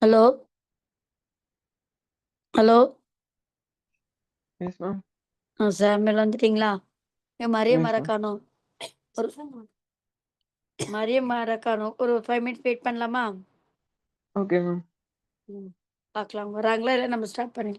Hello hello. Yes ma'am. Samuel வந்துட்டீங்களா? Mariam yes ma'am. மறக்கானோ ஒரு மரியம் மறக்கானோ ஒரு 5 மினிட்ஸ் வெயிட் பண்ணலாமா? Okay ma'am. பார்க்கலாம் வராங்களா இல்லை நம்ம ஸ்டார்ட் பண்ணி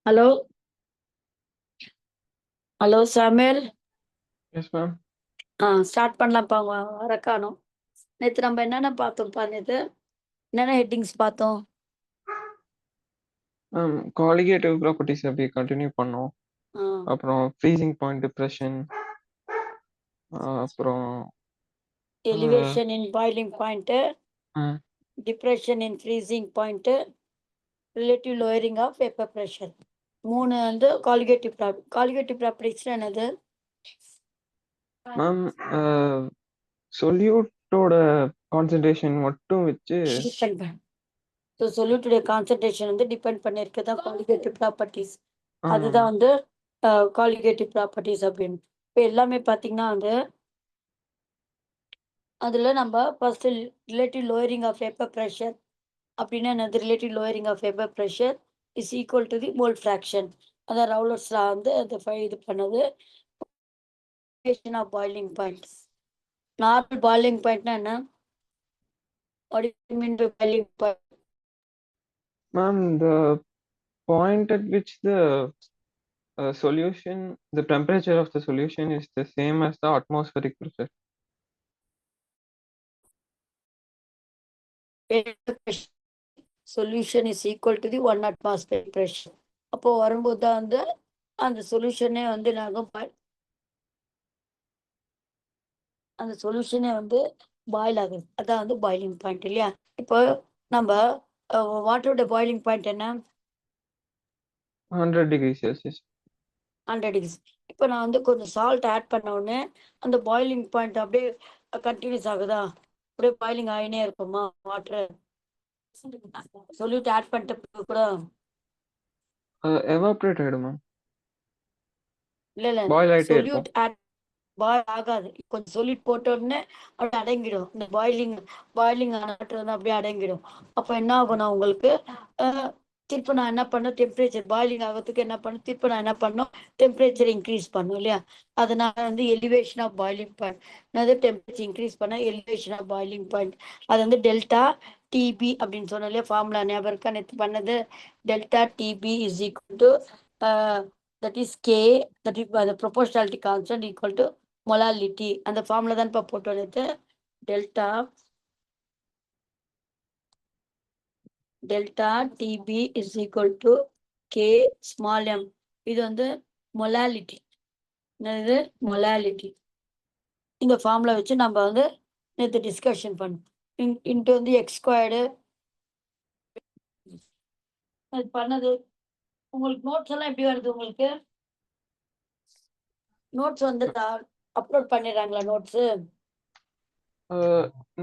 hello hello Samuel. Yes, ma'am. Start பண்ணலாம்ப்பா. வர காணோம். நேற்று நம்ம என்னென்ன பார்த்தோம்ப்பா? நேற்று என்னென்ன ஹெட்டிங்ஸ் பார்த்தோம்? Colligative properties அப்படியே கண்டினியூ பண்ணோம். ஆ, அப்புறம் freezing point depression, அப்புறம் elevation in boiling point, hmm, depression in freezing point, relative lowering of vapour pressure. 3 வந்து காலிகேட்டிவ் ப்ராப்பர்ட்டிஸ்னா என்னது? மேம் சொல்யூட்டோட கான்சென்ட்ரேஷன் மட்டும் வச்சு டிபெண்ட் பண்ண. ஸோ சொல்யூட்டுடைய கான்சன்ட்ரேஷன் வந்து டிபெண்ட் பண்ணியிருக்கு தான் காலிகேட்டிவ் ப்ராப்பர்ட்டிஸ். ஆமாம் அதுதான் வந்து காலிகேட்டிவ் ப்ராப்பர்ட்டிஸ் அப்படின்னு. இப்போ எல்லாமே பார்த்தீங்கன்னா வந்து அதில் நம்ம first relative lowering of vapour pressure அப்படின்னா என்னது? Relative lowering of vapour pressure is equal to the mole fraction. அதான் ரவுலர்ஸ்லா வந்து அந்த இது பண்ணது of boiling point. Normal boiling பாயிண்ட்னா என்ன? What do you mean by boiling point? Ma'am the point at which the solution, the temperature of the solution is the same as the atmospheric pressure. Solution is equal to the 1 atmospheric pressure. அப்போ வரும்போது தான் வந்து அந்த சொல்யூஷனே வந்து அந்த சொல்யூஷனே வந்து boil ஆகுது. அதான் வந்து பாய்லிங் பாயிண்ட் இல்லையா? இப்போ நம்ம வாட்டரோட பாய்லிங் பாயிண்ட் என்ன? 100 degrees Celsius. 100 டிகிரிஸ். இப்போ நான் வந்து கொஞ்சம் சால்ட் ஆட் பண்ண உடனே அந்த பாய்லிங் பாயிண்ட் அப்படியே கண்டினியூஸ் ஆகுதா? அப்படியே பாய்லிங் ஆகினே இருக்குமா வாட்டர்? சொல்யூட் ஆட் பண்ணிட்டு கூட எவாப்ரேட் ஆயிடும் மேம். இல்ல பாயில் ஆயிட்டே இருக்கும். சொல்யூட் ஆட் பாயில் ஆகாது. கொஞ்சம் சொல்யூட் போட்ட உடனே அப்படியே அடங்கிடும். இந்த பாய்லிங் வாட்டர் வந்து அப்படியே அடங்கிடும். அப்போ என்ன ஆகும்னா உங்களுக்கு திருப்ப நான் என்ன பண்ணேன்? டெம்பரேச்சர் பாய்லிங் ஆகிறதுக்கு என்ன பண்ணேன்? திருப்ப நான் என்ன பண்ணோம்? டெம்பரேச்சர் இன்க்ரீஸ் பண்ணும் இல்லையா? அதனால வந்து எலிவேஷன் ஆஃப் பாய்லிங் பாயிண்ட். அதாவது டெம்பரேச்சர் இன்க்ரீஸ் பண்ண எலிவேஷன் ஆஃப் பாய்லிங் பாயிண்ட். அது வந்து டெல்டா டிபி அப்படின்னு சொன்னோம் இல்லையா? ஃபார்முலா ஞாபகம் இருக்கா? நேற்று பண்ணது delta TB is equal to that is K, that is the proportionality constant equal to molality. அந்த ஃபார்முலா தான் இப்போ போட்டு வந்து delta TB is equal to K small M. இது வந்து மொலாலிட்டி. என்னது? மொலாலிட்டி. இந்த ஃபார்முலா வச்சு நம்ம வந்து நேற்று டிஸ்கஷன் பண்ணோம். இன்ட்டு வந்து எக்ஸ் ஸ்கொயர்டு அது பண்ணது. உங்களுக்கு நோட்ஸ் எல்லாம் எப்படி வருது? உங்களுக்கு நோட்ஸ் வந்து அப்லோட் பண்ணிடுறாங்களா?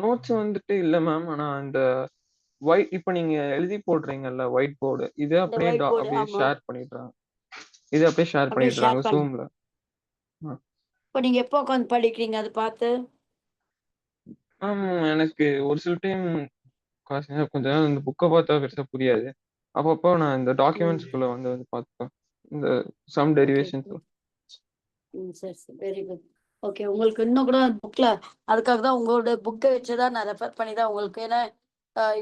நோட்ஸ் வந்துட்டு இல்ல மேம். ஆனா இந்த ஒயிட் இப்போ நீங்க எழுதி போடுறீங்கல்ல ஒயிட் போர்டு, இது அப்படியே ஒயிட் போர்டு அப்படியே ஆமா ஷேர் பண்ணிடுறாங்க. இது அப்படியே ஷேர் அப்படியே பண்ணிடுறாங்க ஷேர் பண்ண. Zoomல. இப்போ நீங்க எப்போ உட்காந்து படிக்கிறீங்க அதை பார்த்து? எனக்கு ஒரு சில டைம் கொஞ்ச நேரம் இந்த புக்கை பார்த்தா பெருசா புரியாது. அப்பப்போ நான் இந்த டாக்குமெண்ட்ஸ்குள்ள வந்து வந்து பார்த்துப்பேன். இந்த சம் டெரிவேஷன்ஸ். சரி சரி, வெரி குட். ஓகே, உங்களுக்கு இன்னும் கூட புக்ல அதுக்காக தான் உங்களோட புக்கை வச்சுதான் நான் ரெஃபர் பண்ணி தான் உங்களுக்கு. ஏன்னா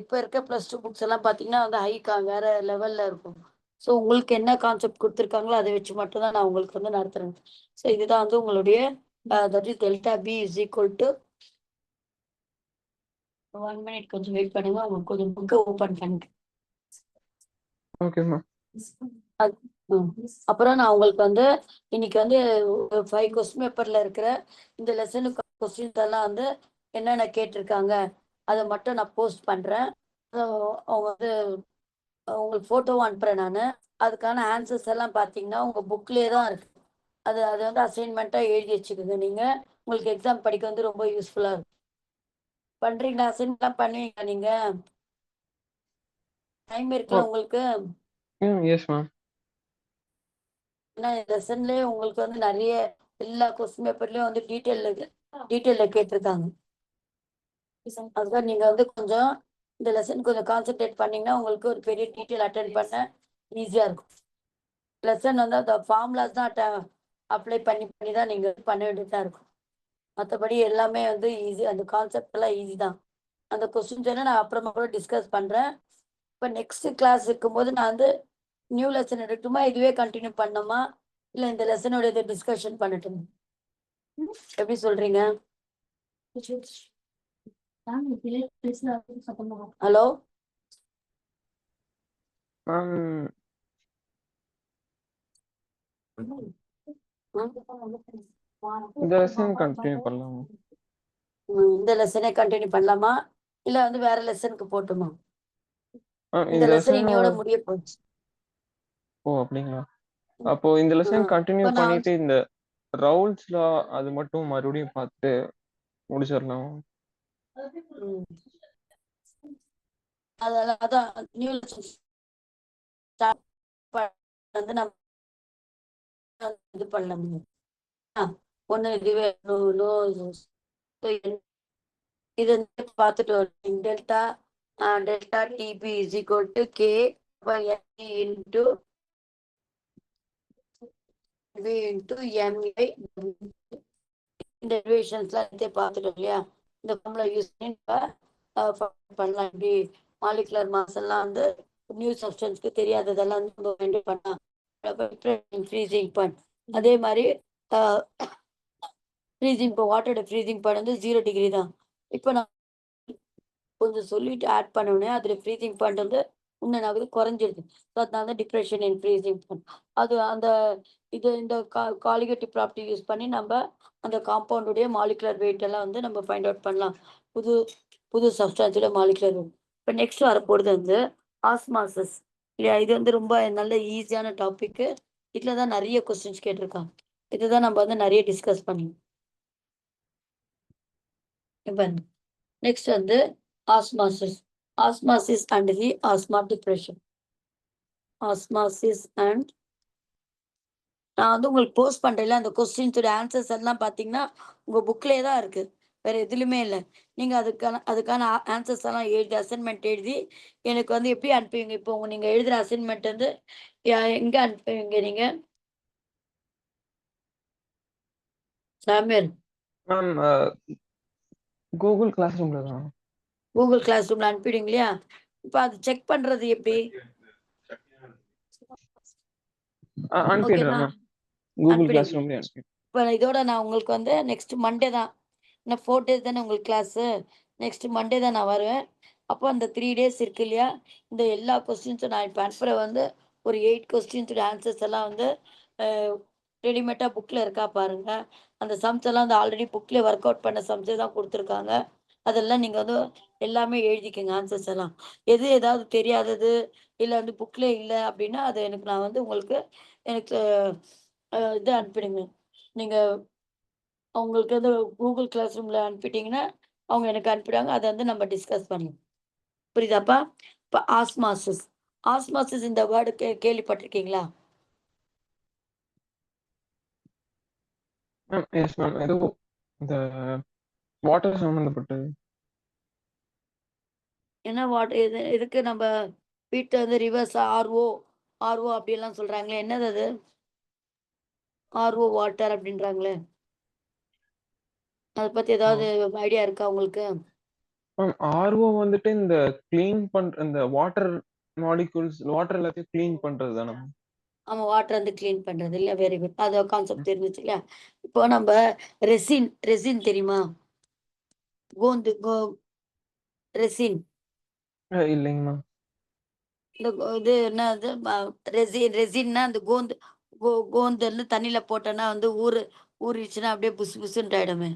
இப்போ இருக்க +2 புக்ஸ் எல்லாம் பார்த்தீங்கன்னா வந்து வேற லெவல்ல இருக்கும். ஸோ உங்களுக்கு என்ன கான்செப்ட் கொடுத்துருக்காங்களோ அதை வச்சு மட்டும் தான் நான் உங்களுக்கு வந்து நடத்துறேன். ஸோ இதுதான் வந்து உங்களுடைய that is delta P is equal to 1 minute கொஞ்சம் வெயிட் பண்ணுங்க. உங்களுக்கு கொஞ்சம் புக்கை ஓப்பன் பண்ணுங்க. ஓகேம்மா. அப்புறம் நான் உங்களுக்கு வந்து இன்னைக்கு வந்து 5 கொஸ்டின் பேப்பர்ல இருக்கிற இந்த லெசனுக்கு கொஸ்டின்ஸ் எல்லாம் வந்து என்னென்ன கேட்டிருக்காங்க அதை மட்டும் நான் போஸ்ட் பண்றேன். அவங்க வந்து உங்களுக்கு போட்டோவும் அனுப்புறேன் நான். அதுக்கான ஆன்சர்ஸ் எல்லாம் பார்த்தீங்கன்னா உங்க புக்லேயே தான் இருக்கு. அது வந்து அசைன்மெண்ட்டா எழுதி வச்சுக்கோங்க. நீங்க உங்களுக்கு எக்ஸாம் படிக்க வந்து ரொம்ப யூஸ்ஃபுல்லா இருக்கும். பண்றீங்களா? அசைன்மெண்ட் பண்ணுவீங்களா நீங்க? டைம் இருக்குல்ல உங்களுக்கு? Yes ma'am. ஏன்னா லெசன்லயே உங்களுக்கு வந்து நிறைய எல்லா கொஸ்டின் பேப்பர்லயும் வந்து டீட்டெயில்ல கேட்டிருக்காங்க. அதுதான் நீங்க வந்து கொஞ்சம் இந்த லெசன் கொஞ்சம் கான்சென்ட்ரேட் பண்ணீங்கன்னா உங்களுக்கு ஒரு பெரிய டீட்டெயில் அட்டென்ட் பண்ண ஈஸியா இருக்கும். லெசன் வந்து அந்த ஃபார்முலாஸ் தான் அப்ளை பண்ணி தான் நீங்க பண்ண வேண்டியதா இருக்கும். மற்றபடி எல்லாமே வந்து ஈஸி. அந்த கான்செப்ட் எல்லாம் ஈஸி தான். அந்த கொஸ்டின்ஸ் நான் அப்புறமா கூட டிஸ்கஸ் பண்றேன். இப்ப நெக்ஸ்ட் கிளாஸ் இருக்கும்போது நான் வந்து நியூ லெசன் எடுக்கட்டுமா, இதுவே கண்டினியூ பண்ணணுமா, இல்ல இந்த லெசனோட இதை டிஸ்கஷன் பண்ணட்டுமா? எப்படி சொல்றீங்க? ஹலோ மேம் இந்த லெசன் கண்டினியூ பண்ணலாம். இந்த லெசனே கண்டினியூ பண்ணலாமா, இல்ல வந்து வேற லெசனுக்கு போட்டுமா? இந்த இந்த லெசன் லெசன் இன்னையோட முடிய போச்சு. ஓ அப்படிங்களா? அப்போ இந்த லெசன் கண்டினியூ இப்ப நான் பண்ணிட்டு இந்த ரவுல்ஸ்ல அது மட்டும் மறுபடியும் பார்த்து முடிச்சிடலாம். ம், அதெல்லாம் அதான் நியூ லெசன் வந்து நம்ம இது பண்ண முடியும். ஒண்ணு இதுவே இது வந்து பார்த்துட்டு வரும். Delta delta TB is equal to K by into into MI. இந்த டெரிவேஷன்ஸ்லாம் எடுத்து பார்த்துட்டோம் இல்லையா? இந்த ஃபார்முலா யூஸ் பண்ணி பண்ணலாம். இப்படி மாலிகுலர் மாஸ் எல்லாம் வந்து நியூ சப்ஸ்டன்ஸ்க்கு தெரியாததெல்லாம் வந்து நம்ம ஃபைண்ட் பண்ணலாம். ஃப்ரீசிங் பாயிண்ட் அதே மாதிரி ஃப்ரீசிங் இப்போ வாட்டரோட ஃப்ரீசிங் பாயிண்ட் வந்து 0 டிகிரி தான். இப்போ நான் கொஞ்சம் சொல்லிட்டு ஆட் பண்ணோடனே அதில் ஃப்ரீசிங் பாயிண்ட் வந்து இன்னும் குறைஞ்சிருது. ஸோ அதனால தான் டிப்ரெஷன் இன் ஃப்ரீசிங் பாயிண்ட். அது அந்த இது இந்த காலிகேட்டிவ் ப்ராப்பர்ட்டி யூஸ் பண்ணி நம்ம அந்த காம்பவுண்டுடைய மாலிகுலர் வெயிட் எல்லாம் வந்து நம்ம ஃபைண்ட் அவுட் பண்ணலாம். புது புது சப்ஸ்டான்ஸோட மாலிகுலர் வெயிட். இப்போ நெக்ஸ்ட் வரப்போகிறது வந்து ஆஸ்மாசஸ் இல்லையா? இது வந்து ரொம்ப நல்ல ஈஸியான டாபிக்கு. இதில் தான் நிறைய கொஸ்டின்ஸ் கேட்டிருக்காங்க. இதுதான் நம்ம வந்து நிறைய டிஸ்கஸ் பண்ணி. இப்போ நெக்ஸ்ட் வந்து osmosis. Osmosis and the asthma depression. Osmosis and நான் வந்து உங்களுக்கு போஸ்ட் பண்றேன்ல, அந்த கொஸ்டின்ஸோட ஆன்சர்ஸ் எல்லாம் பார்த்தீங்கன்னா உங்க புக்லேயே தான் இருக்கு. வேற எதுலையுமே இல்லை. நீங்க அதுக்கான ஆன்சர்ஸ் எல்லாம் எழுதி அசைன்மெண்ட் எழுதி எனக்கு வந்து எப்படி அனுப்புவீங்க? இப்போ நீங்க எழுதுற அசைன்மெண்ட் வந்து எங்க அனுப்புவீங்க நீங்க? சாமியல் மேம் கூகுள் கிளாஸ் ரூம்ல தான் கூகுள் கிளாஸ் ரூம்ல அனுப்பிடுங்க இல்லையா? இப்போ அது செக் பண்றது எப்படி? அனுப்பிடுறேன் ஓகேவா? மேம். கூகுள் கிளாஸ் அனுப்பிடுங்க. ரூம்லயே அனுப்பிடுறேன். இப்போ இதோட நான் உங்களுக்கு வந்து நெக்ஸ்ட் மண்டே தான். இன்னும் 4 டேஸ் தானே உங்களுக்கு கிளாஸு. நெக்ஸ்ட் மண்டே தான் நான் வருவேன். அப்போ அந்த 3 டேஸ் இருக்கு இல்லையா? இந்த எல்லா கொஸ்டின்ஸும் நான் இப்போ அனுப்புகிற வந்து ஒரு 8 கொஸ்டின்ஸோட ஆன்சர்ஸ் எல்லாம் வந்து ரெடிமேடாக புக்கில் இருக்கா பாருங்க. அந்த சம்ஸ் எல்லாம் வந்து ஆல்ரெடி புக்கில் ஒர்க் அவுட் பண்ண சம்ஸே தான் கொடுத்துருக்காங்க. அதெல்லாம் நீங்கள் வந்து எல்லாமே எழுதிக்கங்க ஆன்சர்ஸ் எல்லாம். எது ஏதாவது தெரியாதது இல்லை வந்து புக்கில் இல்லை அப்படின்னா அதை எனக்கு நான் வந்து உங்களுக்கு எனக்கு இது அனுப்பிடுங்க. நீங்கள் அவங்களுக்கு வந்து கூகுள் கிளாஸ் ரூம்ல அனுப்பிட்டீங்கன்னா அவங்க எனக்கு அனுப்பிடுவாங்க. அதை வந்து நம்ம டிஸ்கஸ் பண்ணலாம். புரியுதாப்பா? இப்போ ஆஸ்மாசிஸ். ஆஸ்மாசிஸ் இந்த வேர்டு கேள்விப்பட்டிருக்கீங்களா? Ma'am yes ma'am. ஏதோ இந்த வாட்டர் சம்மந்தப்பட்டது. என்ன வாட்டர் இதுக்கு நம்ம வீட்டில் வந்து ரிவர்ஸ் ஆர்ஓ ஆர்ஓ அப்படிலாம் சொல்றாங்களே, என்னது அது? ஆர்ஓ வாட்டர் அப்படின்றாங்களே, அதை பத்தி ஏதாவது ஐடியா இருக்கா உங்களுக்கு? மேம் ஆர்ஓ வந்துட்டு இந்த க்ளீன் பண்ற இந்த வாட்டர் மாலிகூல்ஸ் வாட்டர் எல்லாத்தையும் க்ளீன் பண்றது தானே? ஆமா, வாட்டர் வந்து கிளீன் பண்றது இல்ல. Very good. அது கான்செப்ட் தெரிஞ்சிச்சு இல்லையா? இப்போ நம்ம ரெசின் ரெசின் தெரியுமா? கோந்து ரெசின். இல்லைங்க மேம். இந்த இது என்னது ரெசின்னா அந்த கோந்து வந்து தண்ணியில போட்டோன்னா வந்து ஊறிடுச்சுன்னா அப்படியே புசு புசுன்ட்டு ஆயிடுமே.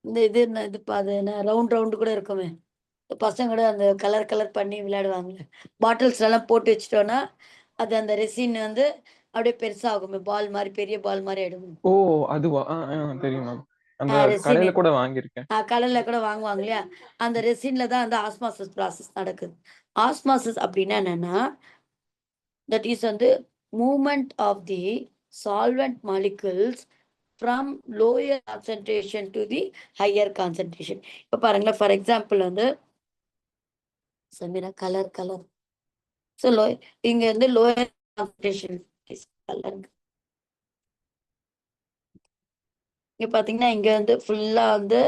இந்த இது என்ன இது அது என்ன ரவுண்ட் ரவுண்டு கூட இருக்குமே. இந்த பசங்க கூட அந்த கலர் கலர் பண்ணி விளையாடுவாங்க. பாட்டில்ஸ் எல்லாம் போட்டு வச்சுட்டோன்னா அது அந்த ரெசின் வந்து அப்படியே பெருசாகுமே. பால் மாதிரி பெரிய பால் மாதிரி ஆயிடும். ஓ அதுவா? தெரியும் மேம். அந்த ரெசின் கடையில கூட வாங்கியிருக்கேன். கடல்ல கூட வாங்குவாங்க இல்லையா? அந்த ரெசின்ல தான் அந்த ஆஸ்மாசிஸ் ப்ராசஸ் நடக்குது. ஆஸ்மாசிஸ் அப்படின்னா என்னன்னா that is வந்து movement of the solvent molecules from lower concentration to the higher concentration. இப்போ பாருங்களேன், ஃபார் எக்ஸாம்பிள் வந்து சமீரா கலர் கலர் ஸோ இங்க வந்து லோயர் கான்சன்ட்ரேஷன் கலர். இங்க பாத்தீங்கன்னா இங்க வந்து ஃபுல்லா வந்து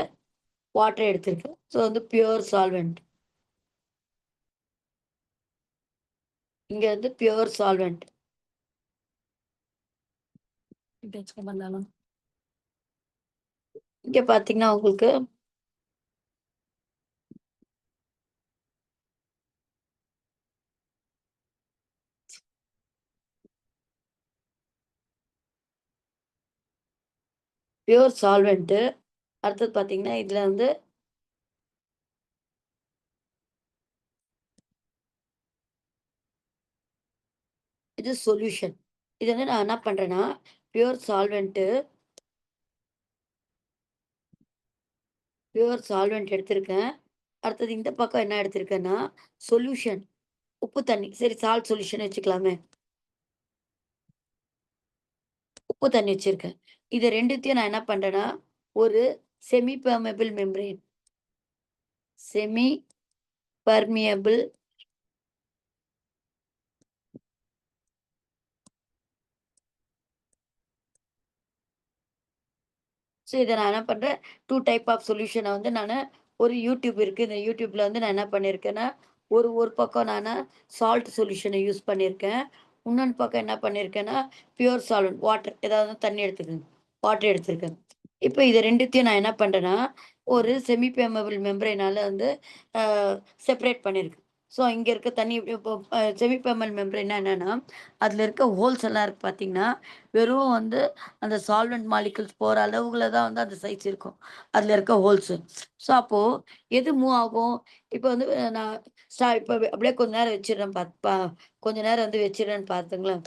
வாட்டர் எடுத்திருக்கு. ஸோ வந்து பியூர் சால்வெண்ட். இங்க வந்து பியூர் சால்வெண்ட். இங்க பாத்தீங்கன்னா உங்களுக்கு பியூர் சால்வெண்ட். அடுத்தது பாத்தீங்கன்னா இதுல வந்து இது சொல்யூஷன். இது வந்து நான் என்ன பண்றேன்னா பியூர் சால்வெண்ட் எடுத்திருக்கேன். அடுத்தது இந்த பக்கம் என்ன எடுத்திருக்கேன்னா சொல்யூஷன், உப்பு தண்ணி. சரி, சால்ட் சொல்யூஷன் வச்சுக்கலாமே. உப்பு தண்ணி வச்சிருக்கேன். இது ரெண்டுத்தையும் நான் என்ன பண்றேன்னா ஒரு semi permeable membrane, semi permeable so இத நான் என்ன பண்றேன், 2 டைப் ஆஃப் சொல்யூஷன வந்து நானு ஒரு யூடியூப் இருக்கு. இந்த யூடியூப்ல வந்து நான் என்ன பண்ணியிருக்கேன்னா, ஒரு ஒரு பக்கம் நானு சால்ட் சொல்யூஷன யூஸ் பண்ணியிருக்கேன். இன்னொன்னு பக்கம் என்ன பண்ணியிருக்கேன்னா, பியூர் சால்வெண்ட் வாட்டர், ஏதாவது தண்ணி எடுத்துக்கங்க. வாட்டர் எடுத்திருக்கேன். இப்ப இது 2த்தையும் நான் என்ன பண்றேன்னா, ஒரு செமி பெர்மெபிள் மெம்பரேனால வந்து அ செப்பரேட் பண்ணியிருக்கேன். ஸோ இங்க இருக்க தண்ணி இப்போ செமி பெர்மெபிள் மெம்பரேன்னா என்னன்னா, அதுல இருக்க ஹோல்ஸ் எல்லாம் இருக்கு பார்த்தீங்கன்னா, வெறும் வந்து அந்த சால்வெண்ட் மாலிக்யூல்ஸ் போற அளவுல தான் வந்து அந்த சைஸ் இருக்கும். அதுல இருக்க ஹோல்ஸ். ஸோ அப்போ எது மூவ் ஆகும்? இப்போ வந்து நான் இப்ப அப்படியே கொஞ்ச நேரம் வச்சுடுறேன் கொஞ்ச நேரம் வந்து வச்சுடுறேன்னு பார்த்துங்களேன்.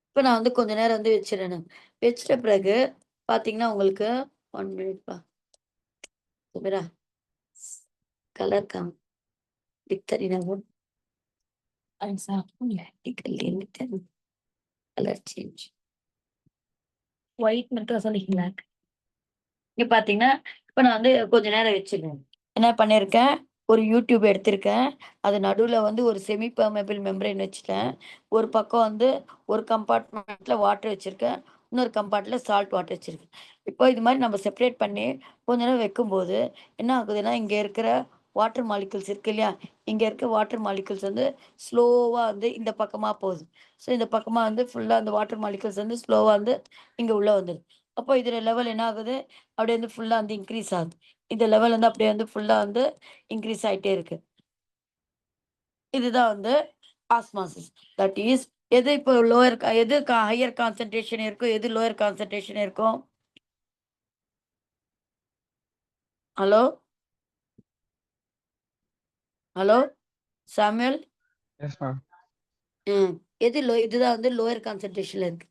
இப்ப நான் வந்து கொஞ்ச நேரம் வந்து வச்சுடுறேன் நான். வச்சுட்ட பிறகு பார்த்தீங்கன்னா உங்களுக்கு 1 மினிட்ப்பா. சுமிரா கலர் டிக்டரி நான் கலர் சேஞ்ச். ஒயிட் மட்டும் சொல்லிக்கல. இங்க பார்த்தீங்கன்னா, இப்ப நான் வந்து கொஞ்ச நேரம் வச்சுருவேன். என்ன பண்ணியிருக்கேன், ஒரு யூடியூப் எடுத்திருக்கேன். அது நடுவுல வந்து ஒரு செமி பெர்மெபிள் மெம்பரேன் வச்சுட்டேன். ஒரு பக்கம் வந்து ஒரு கம்பார்ட்மெண்ட்ல வாட்டர் வச்சிருக்கேன். இன்னொரு கம்பார்ட்ல சால்ட் வாட்டர் வச்சிருக்கேன். இப்போ இது மாரி நம்ம செப்பரேட் பண்ணி கொஞ்ச நேரம் வைக்கும்போது, என்ன ஆகுதுன்னா, இங்க இருக்கிற வாட்டர் மாலிக்யூல்ஸ் இருக்கு இல்லையா? இங்க இருக்க வாட்டர் மாலிக்யூல்ஸ் வந்து ஸ்லோவா வந்து இந்த பக்கமா போகுது. ஸோ இந்த பக்கமா வந்து ஃபுல்லா அந்த வாட்டர் மாலிக்யூல்ஸ் வந்து ஸ்லோவா வந்து இங்க உள்ள வந்துருது. அப்போ இதுல லெவல் என்ன ஆகுது? அப்படியே வந்து ஃபுல்லா வந்து இன்கிரீஸ் ஆகுது. இந்த லெவல் வந்து அப்படியே வந்து ஃபுல்லா வந்து இன்கிரீஸ் ஆயிட்டே இருக்கு. இதுதான் வந்து ஆஸ்மாசிஸ். தட் இஸ் எது இப்போ எது ஹையர் கான்சன்ட்ரேஷன் இருக்கும், எது லோயர் கான்சன்ட்ரேஷன் இருக்கும்? Hello? Hello? Samuel? Yes, ma'am. ம். இதுதான் வந்து லோயர் கான்சன்ட்ரேஷன்ல இருக்கு.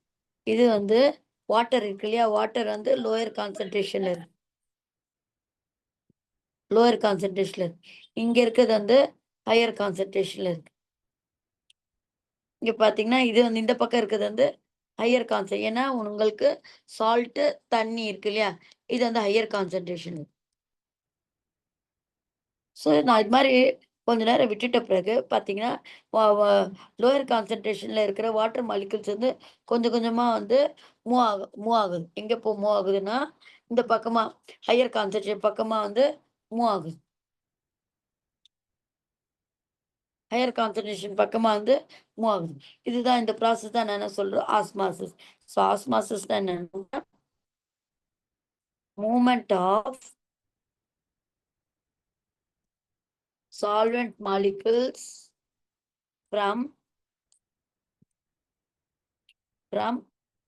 இது வந்து வாட்டர் இருக்கு இல்லையா? வாட்டர் வந்து லோயர் கான்சன்ட்ரேஷன்ல இருக்கு. லோயர் கான்சன்ட்ரேஷன்ல இருக்கு. இங்க இருக்கிறது வந்து ஹையர் கான்சன்ட்ரேஷன்ல இருக்கு. இங்க பார்த்தீங்கன்னா, இது வந்து இந்த பக்கம் இருக்கிறது வந்து ஹையர் ஏன்னா உங்களுக்கு சால்ட்டு, தண்ணி இருக்கு இல்லையா? இது வந்து ஹையர் கான்சன்ட்ரேஷன். ஸோ நான் இது மாரி கொஞ்ச நேரம் விட்டுட்ட பிறகு பார்த்தீங்கன்னா, வ வ லோயர் கான்சன்ட்ரேஷன்ல இருக்கிற வாட்டர் மாலிக்யூல்ஸ் வந்து கொஞ்சம் கொஞ்சமா வந்து மூவ் ஆகுது. எங்க மூவ் ஆகுதுன்னா, இந்த பக்கமா ஹையர் கான்சன்ட்ரேஷன் பக்கமா வந்து மூவ் ஆகுது. ஹையர் கான்சன்ட்ரேஷன் பக்கமா வந்து மூவ் ஆகுது. இதுதான் இந்த ப்ராசஸ் தான் நான் என்ன சொல்றோம் ஆஸ்மாசிஸ். ஸோ ஆஸ்மாசிஸ்னா என்னன்னா, movement of solvent molecules from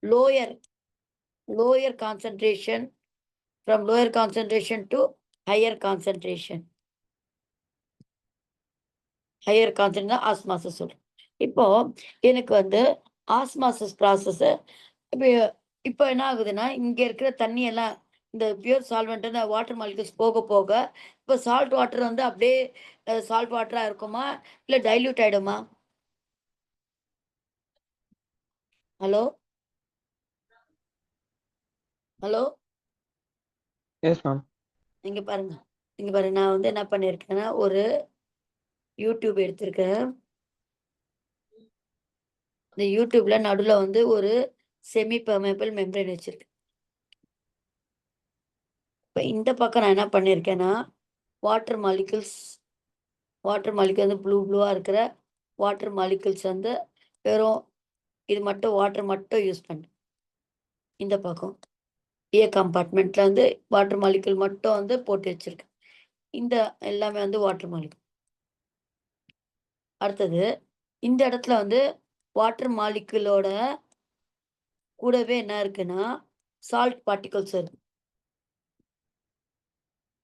lower lower concentration from lower concentration to higher concentration. Higher concentration தான் ஆஸ்மாசிஸ் சொல்றோம். இப்போ எனக்கு வந்து ஆஸ்மாசிஸ் ப்ராசஸ் இப்போ இப்போ என்ன ஆகுதுன்னா, இங்க இருக்கிற தண்ணி எல்லாம் இந்த பியூர் சால்வெண்ட் இந்த வாட்டர் மாலிக்யூல்ஸ் போக போக இப்போ சால்ட் வாட்டர் வந்து அப்படியே சால்ட் வாட்டரா இருக்குமா? இல்ல டைல்யூட் ஆயிடுமா? ஹலோ? ஹலோ? Yes, ma'am. இங்க பாருங்க. இங்க பாருங்க. நான் வந்து என்ன பண்ணியிருக்கேன்னா, ஒரு யூடியூப் எடுத்திருக்கேன். இந்த யூடியூப்ல நடுவுல வந்து ஒரு செமி பெர்மெபிள் மெம்பரேன் வச்சிருக்கேன். இப்ப இந்த பக்கம் நான் என்ன பண்ணியிருக்கேன்னா, வாட்டர் மாலிக்யூல்ஸ் வாட்டர் மாலிகுல் வந்து ப்ளூவாக இருக்கிற வாட்டர் மாலிகுல்ஸ் வந்து வெறும் இது மட்டும் வாட்டர் மட்டும் யூஸ் பண்ணு. இந்த பக்கம் ஏ கம்பார்ட்மெண்ட்ல வந்து வாட்டர் மாலிகுல் மட்டும் வந்து போட்டு வச்சிருக்கேன். இந்த எல்லாமே வந்து வாட்டர் மாலிகுல். அடுத்தது இந்த இடத்துல வந்து வாட்டர் மாலிகுலோட கூடவே என்ன இருக்குன்னா சால்ட் பார்ட்டிகல்ஸ் இருக்கு.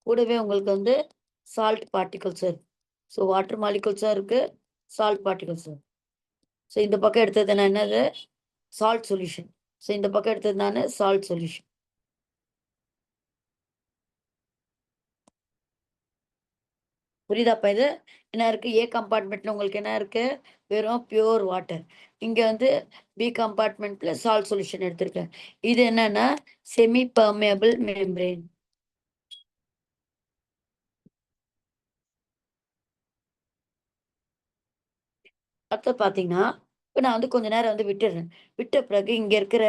கூடவே உங்களுக்கு வந்து சால்ட் பார்ட்டிகல்ஸ் இருக்கு. ஸோ வாட்டர் மாலிகுல்ஸாக இருக்கு, சால்ட் பார்ட்டிகல்ஸ் இருக்கு. ஸோ இந்த பக்கம் எடுத்தது என்னது சால்ட் சொல்யூஷன். ஸோ இந்த பக்கம் எடுத்தது நான் சால்ட் சொல்யூஷன். புரியுதாப்பா? இது என்ன இருக்கு? ஏ கம்பார்ட்மெண்ட்ல உங்களுக்கு என்ன இருக்கு? வெறும் பியூர் வாட்டர். இங்க வந்து பி கம்பார்ட்மெண்ட்ல சால்ட் சொல்யூஷன் எடுத்திருக்கேன். இது என்னன்னா செமி பெர்மியபிள் மெம்பரேன். அடுத்து பார்த்தீங்கன்னா, இப்ப நான் வந்து கொஞ்ச நேரம் வந்து விட்டுடுறேன். விட்ட பிறகு இங்க இருக்கிற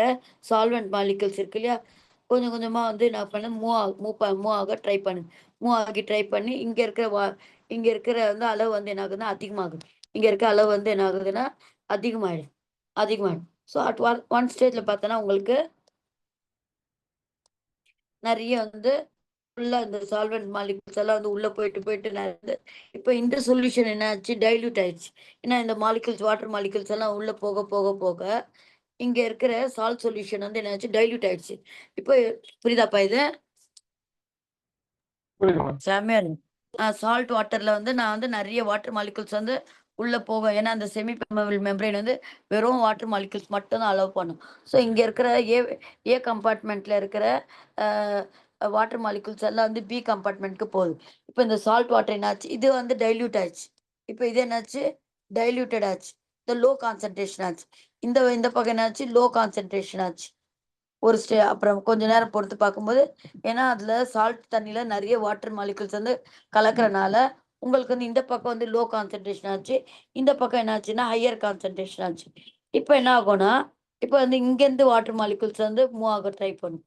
சால்வெண்ட் மாலிக்யூல்ஸ் இருக்கு இல்லையா? கொஞ்சம் கொஞ்சமா வந்து நான் பண்ண மூவ் ஆக ட்ரை பண்ணு. மூவ் ஆகி ட்ரை பண்ணி இங்க இருக்கிற வந்து அளவு வந்து என்ன ஆகுதுன்னா அதிகமாகுது. இங்க இருக்க அளவு வந்து என்ன ஆகுதுன்னா அதிகமாயிடுது. அதிகமாயிடும். ஸோ அட் ஒன் ஸ்டேஜ்ல பார்த்தோன்னா உங்களுக்கு நெறைய வந்து ஃபுல்லா இந்த சால்வெண்ட் மாலிக்யூல்ஸ் எல்லாம் வந்து உள்ள போயிட்டு போயிட்டு நடந்து இப்போ இந்த சொல்யூஷன் என்ன ஆச்சு? டைல்யூட் ஆயிடுச்சு. ஏன்னா இந்த மாலிக்யூல்ஸ் வாட்டர் மாலிக்யூல்ஸ் எல்லாம் உள்ள போக போக போக இங்க இருக்கிற சால்ட் சொல்யூஷன் வந்து என்ன ஆச்சு? டைல்யூட் ஆயிடுச்சு. இப்போ புரியுதாப்பா இது? புரியுது மேம். செமையா இருக்கு. சால்ட் வாட்டர்ல வந்து நான் வந்து நெறைய வாட்டர் மாலிக்யூல்ஸ் வந்து உள்ள போகும். ஏன்னா அந்த செமி பெர்மெபிள் மெம்பரேன் வந்து வெறும் வாட்டர் மாலிக்யூல்ஸ் மட்டும் தான் அலோவ் பண்ணும். ஸோ இங்க இருக்கிற ஏ கம்பார்ட்மெண்ட்ல இருக்கிற வாட்டர் மாலிக்யூல்ஸ் எல்லாம் வந்து பி கம்பார்ட்மெண்ட்க்கு போகுது. இப்போ இந்த சால்ட் வாட்டர் என்னாச்சு? இது வந்து டைல்யூட் ஆயிடுச்சு. இப்போ இது என்னாச்சு? டைல்யூட்டட் ஆச்சு. இந்த லோ கான்சன்ட்ரேஷன் ஆச்சு. இந்த இந்த பக்கம் என்னாச்சு? லோ கான்சன்ட்ரேஷன் ஆச்சு. அப்புறம் கொஞ்ச நேரம் பொறுத்து பார்க்கும்போது ஏன்னா அதுல சால்ட் தண்ணியில நிறைய வாட்டர் மாலிகுல்ஸ் வந்து கலக்கறனால உங்களுக்கு வந்து இந்த பக்கம் வந்து லோ கான்சன்ட்ரேஷன் ஆச்சு, இந்த பக்கம் என்ன ஆச்சுன்னா ஹையர் கான்சன்ட்ரேஷன் ஆச்சு. இப்போ என்ன ஆகும்னா இப்போ வந்து இங்கேருந்து வாட்டர் மாலிகுல்ஸ் வந்து மூவ் ஆக ட்ரை பண்ணும்.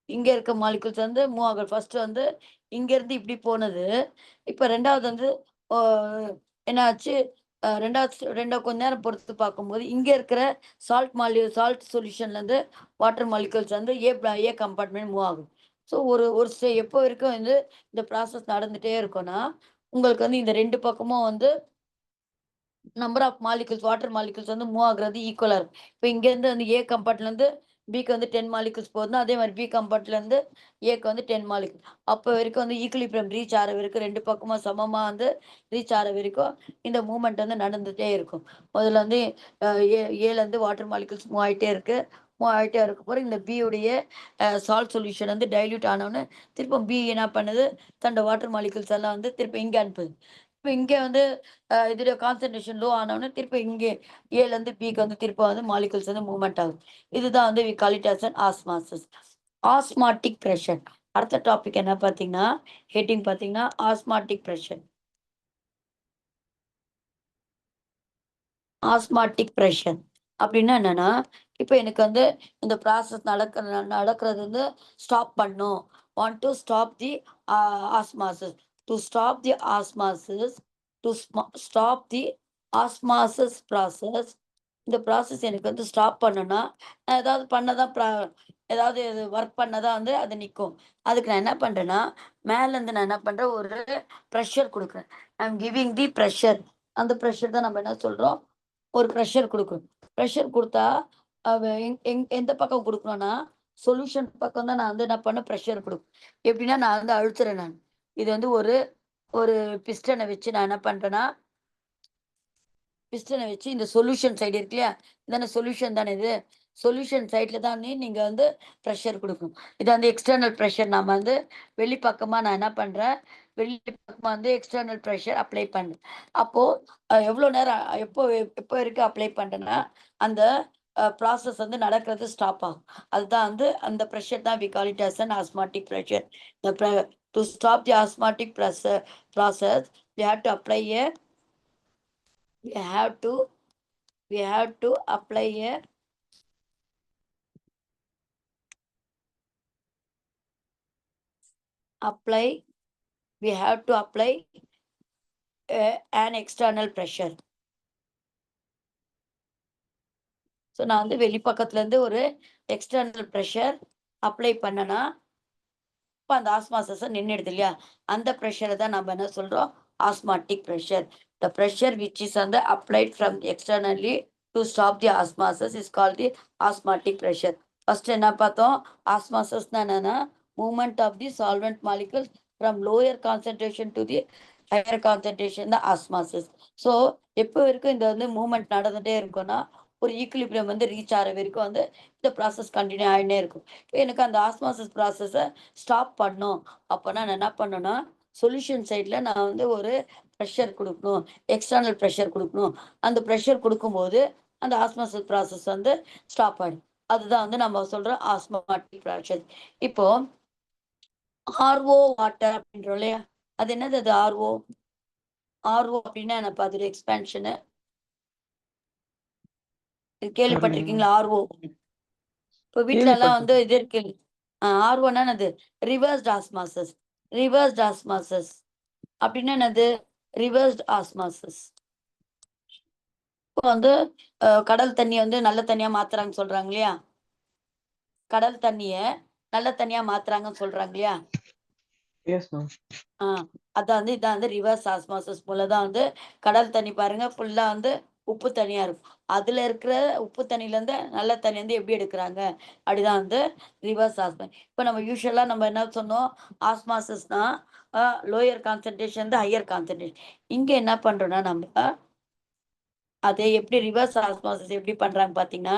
இங்க இருக்க மாலிகுல்ஸ் வந்து மூவ் ஆகும். ஃபர்ஸ்ட் வந்து இங்க இருந்து இப்படி போனது. இப்ப 2வது வந்து ஆ என்ன ஆச்சு? 2வது கொஞ்ச நேரம் பொறுத்து பார்க்கும்போது, இங்க இருக்கிற சால்ட் சொல்யூஷன்ல இருந்து வாட்டர் மாலிகுல்ஸ் வந்து ஏ கம்பார்ட்மெண்ட் மூவ் ஆகும். ஸோ ஒரு ஒரு எப்போ வரைக்கும் வந்து இந்த ப்ராசஸ் நடந்துட்டே இருக்கும்னா, உங்களுக்கு வந்து இந்த 2 பக்கமும் வந்து number of molecules water molecules வந்து மூவ் ஆகுறது ஈக்குவலா இருக்கும். இப்போ இங்கேருந்து வந்து ஏ கம்பார்ட்லேருந்து பிக்கு வந்து 10 மாலிகுல்ஸ் போகுதுன்னா, அதே மாதிரி பி கம்பார்ட்லேருந்து ஏக்கு வந்து 10 மாலிகுல். அப்போ வரைக்கும் வந்து ஈக்குலிபிரியம் ரீச் ஆகிற வரைக்கும் 2 பக்கமும் சமமா வந்து ரீச் ஆகிற வரைக்கும் இந்த மூவ்மெண்ட் வந்து நடந்துட்டே இருக்கும். முதல்ல வந்து ஏலேருந்து வாட்டர் மாலிகுல்ஸ் மூவ் ஆயிட்டே இருக்கு. மூவ் ஆயிட்டே இருக்க போது இந்த பியுடைய சால்ட் சொல்யூஷன் வந்து டைல்யூட் ஆனோனே, திரும்ப பி என்ன பண்ணுது? தன்னோட வாட்டர் மாலிகுல்ஸ் எல்லாம் வந்து திருப்பி இங்க அனுப்புது. இப்ப இங்க வந்து இதோட கான்சன்ட்ரேஷன் லோ ஆனோனே திருப்ப இங்கே ஏலேருந்து பிக்கு வந்து திருப்ப வந்து மாலிகுல்ஸ் வந்து மூவ்மெண்ட் ஆகுது. இதுதான் வந்து we call it as an osmosis. Osmotic pressure. அடுத்த டாபிக் என்ன பார்த்தீங்கன்னா, ஹெட்டிங் பார்த்தீங்கன்னா ஆஸ்மாட்டிக் பிரஷர். ஆஸ்மாட்டிக் பிரஷர் அப்படின்னா என்னன்னா, இப்ப எனக்கு வந்து இந்த ப்ராசஸ் நடக்கிறது வந்து ஸ்டாப் பண்ணும். Want to stop the osmosis. To stop the osmosis to stop the osmosis process. இந்த ப்ராசஸ் எனக்கு வந்து ஸ்டாப் பண்ணணும்னா, நான் ஏதாவது பண்ணதான் ஏதாவது ஒர்க் பண்ணதான் வந்து அது நிக்கும். அதுக்கு நான் என்ன பண்றேன்னா, மேலேருந்து நான் என்ன பண்றேன், ஒரு பிரஷர் குடுக்குறேன். ஐ அம் கிவிங் தி பிரஷர். அந்த பிரஷர் தான் நம்ம என்ன சொல்றோம்? ஒரு ப்ரெஷர் குடுக்கணும். ப்ரெஷர் குடுத்தா, அவ எந்த பக்கம் குடுக்கணும்னா, சொல்யூஷன் பக்கம் தான் நான் வந்து என்ன பண்ணேன் ப்ரெஷர் குடுப்பேன். எப்படின்னா, நான் வந்து அழுத்துறேன் நான். இது வந்து ஒரு ஒரு பிஸ்டன வச்சு நான் என்ன பண்றேன்னா, பிஸ்டன வச்சு இந்த சொல்யூஷன் சைடு இருக்கு இல்லையா? இதானே சொல்யூஷன் தானே இது? சொல்யூஷன் சைட்ல தானே நீங்க வந்து பிரஷர் குடுக்கணும். இது வந்து எக்ஸ்டர்னல் பிரஷர் நாம வந்து வெளிப்பக்கமா நான் என்ன பண்றேன், வெளிப்பக்கமா வந்து எக்ஸ்டர்னல் பிரஷர் அப்ளை பண்றேன். அப்போ எவ்வளோ நேரம் எப்போ வரைக்கும் அப்ளை பண்றேன்னா, அந்த ப்ராசஸ் வந்து நடக்கிறது ஸ்டாப் ஆகும். அதுதான் வந்து அந்த பிரஷர் தான் we call it as an osmotic pressure. The pre to stop the asthmatic process, we have to apply a we have to we have to apply a apply we have to apply an external pressure. So நான் வந்து வெளிப்பக்கத்துலேருந்து ஒரு external pressure apply பண்ணனா இப்போ அந்த ஆஸ்மாசஸை நின்றுடுது இல்லையா? அந்த ப்ரெஷரை தான் நம்ம என்ன சொல்கிறோம்? Osmotic pressure. The pressure which is அந்த applied from externally to stop the osmosis is call the osmotic pressure. First என்ன பார்த்தோம்? ஆஸ்மாசஸ்னா என்னன்னா movement of the solvent molecules from lower concentration to the higher concentration தான் osmosis. So எப்போ வரைக்கும் இந்த வந்து மூமெண்ட் நடந்துகிட்டே இருக்கும்னா ஒரு ஈக்குலிபிரியம் வந்து ரீச் ஆகிற வரைக்கும் வந்து இந்த ப்ராசஸ் கண்டினியூ ஆகிட்டே இருக்கும். எனக்கு அந்த ஆஸ்மாசஸ் ப்ராசஸை ஸ்டாப் பண்ணும் அப்போனா நான் என்ன பண்ணணும்னா சொல்யூஷன் சைடில் நான் வந்து ஒரு ப்ரெஷர் கொடுக்கணும், எக்ஸ்டர்னல் ப்ரெஷர் கொடுக்கணும். அந்த ப்ரெஷர் கொடுக்கும்போது அந்த ஆஸ்மாசஸ் ப்ராசஸ் வந்து ஸ்டாப் ஆகிடும். அதுதான் வந்து நம்ம சொல்கிறோம் ஆஸ்மாட்டிக் ப்ரெஷர். இப்போ ஆர்ஓ வாட்டர் அப்படின்றோம் இல்லையா? அது என்னது? அது ஆர்ஓ. ஆர்ஓ அப்படின்னா எனக்கு அதோட எக்ஸ்பேன்ஷனு கேள்விப்பட்டிருக்கீங்களா? ஆர்ஓ இப்போ வீட்டுல எல்லாம் வந்து இது இருக்கு. ஆர்ஓன்னா என்னது? Reversed osmosis. ரிவர்ஸ்ட் ஆஸ்மாசஸ் அப்படின்னா என்னது? Reversed osmosis. இப்போ வந்து கடல் தண்ணியை வந்து நல்ல தண்ணியா மாத்துறாங்கன்னு சொல்றாங்க இல்லையா? கடல் தண்ணிய நல்ல தண்ணியா மாத்துறாங்கன்னு சொல்றாங்க இல்லையா? Yes ma'am. அதான் வந்து இதான் வந்து ரிவர்ஸ் ஆஸ்மாசஸ் போல தான் வந்து கடல் தண்ணி பாருங்க ஃபுல்லா வந்து உப்பு தண்ணியா இருக்கும். அதுல இருக்கிற உப்பு தண்ணியில இருந்து நல்ல தண்ணி வந்து எப்படி எடுக்கிறாங்க? அப்படிதான் வந்து ரிவர்ஸ் ஆஸ்மா. இப்போ நம்ம யூஸ்வலா நம்ம என்ன சொன்னோம்? ஆஸ்மாசஸ்னா லோயர் கான்சன்ட்ரேஷன் வந்து ஹையர் கான்சன்ட்ரேஷன். இங்க என்ன பண்றோம்னா நம்ம அதை எப்படி ரிவர்ஸ் ஆஸ்மாசஸ் எப்படி பண்றாங்க பாத்தீங்கன்னா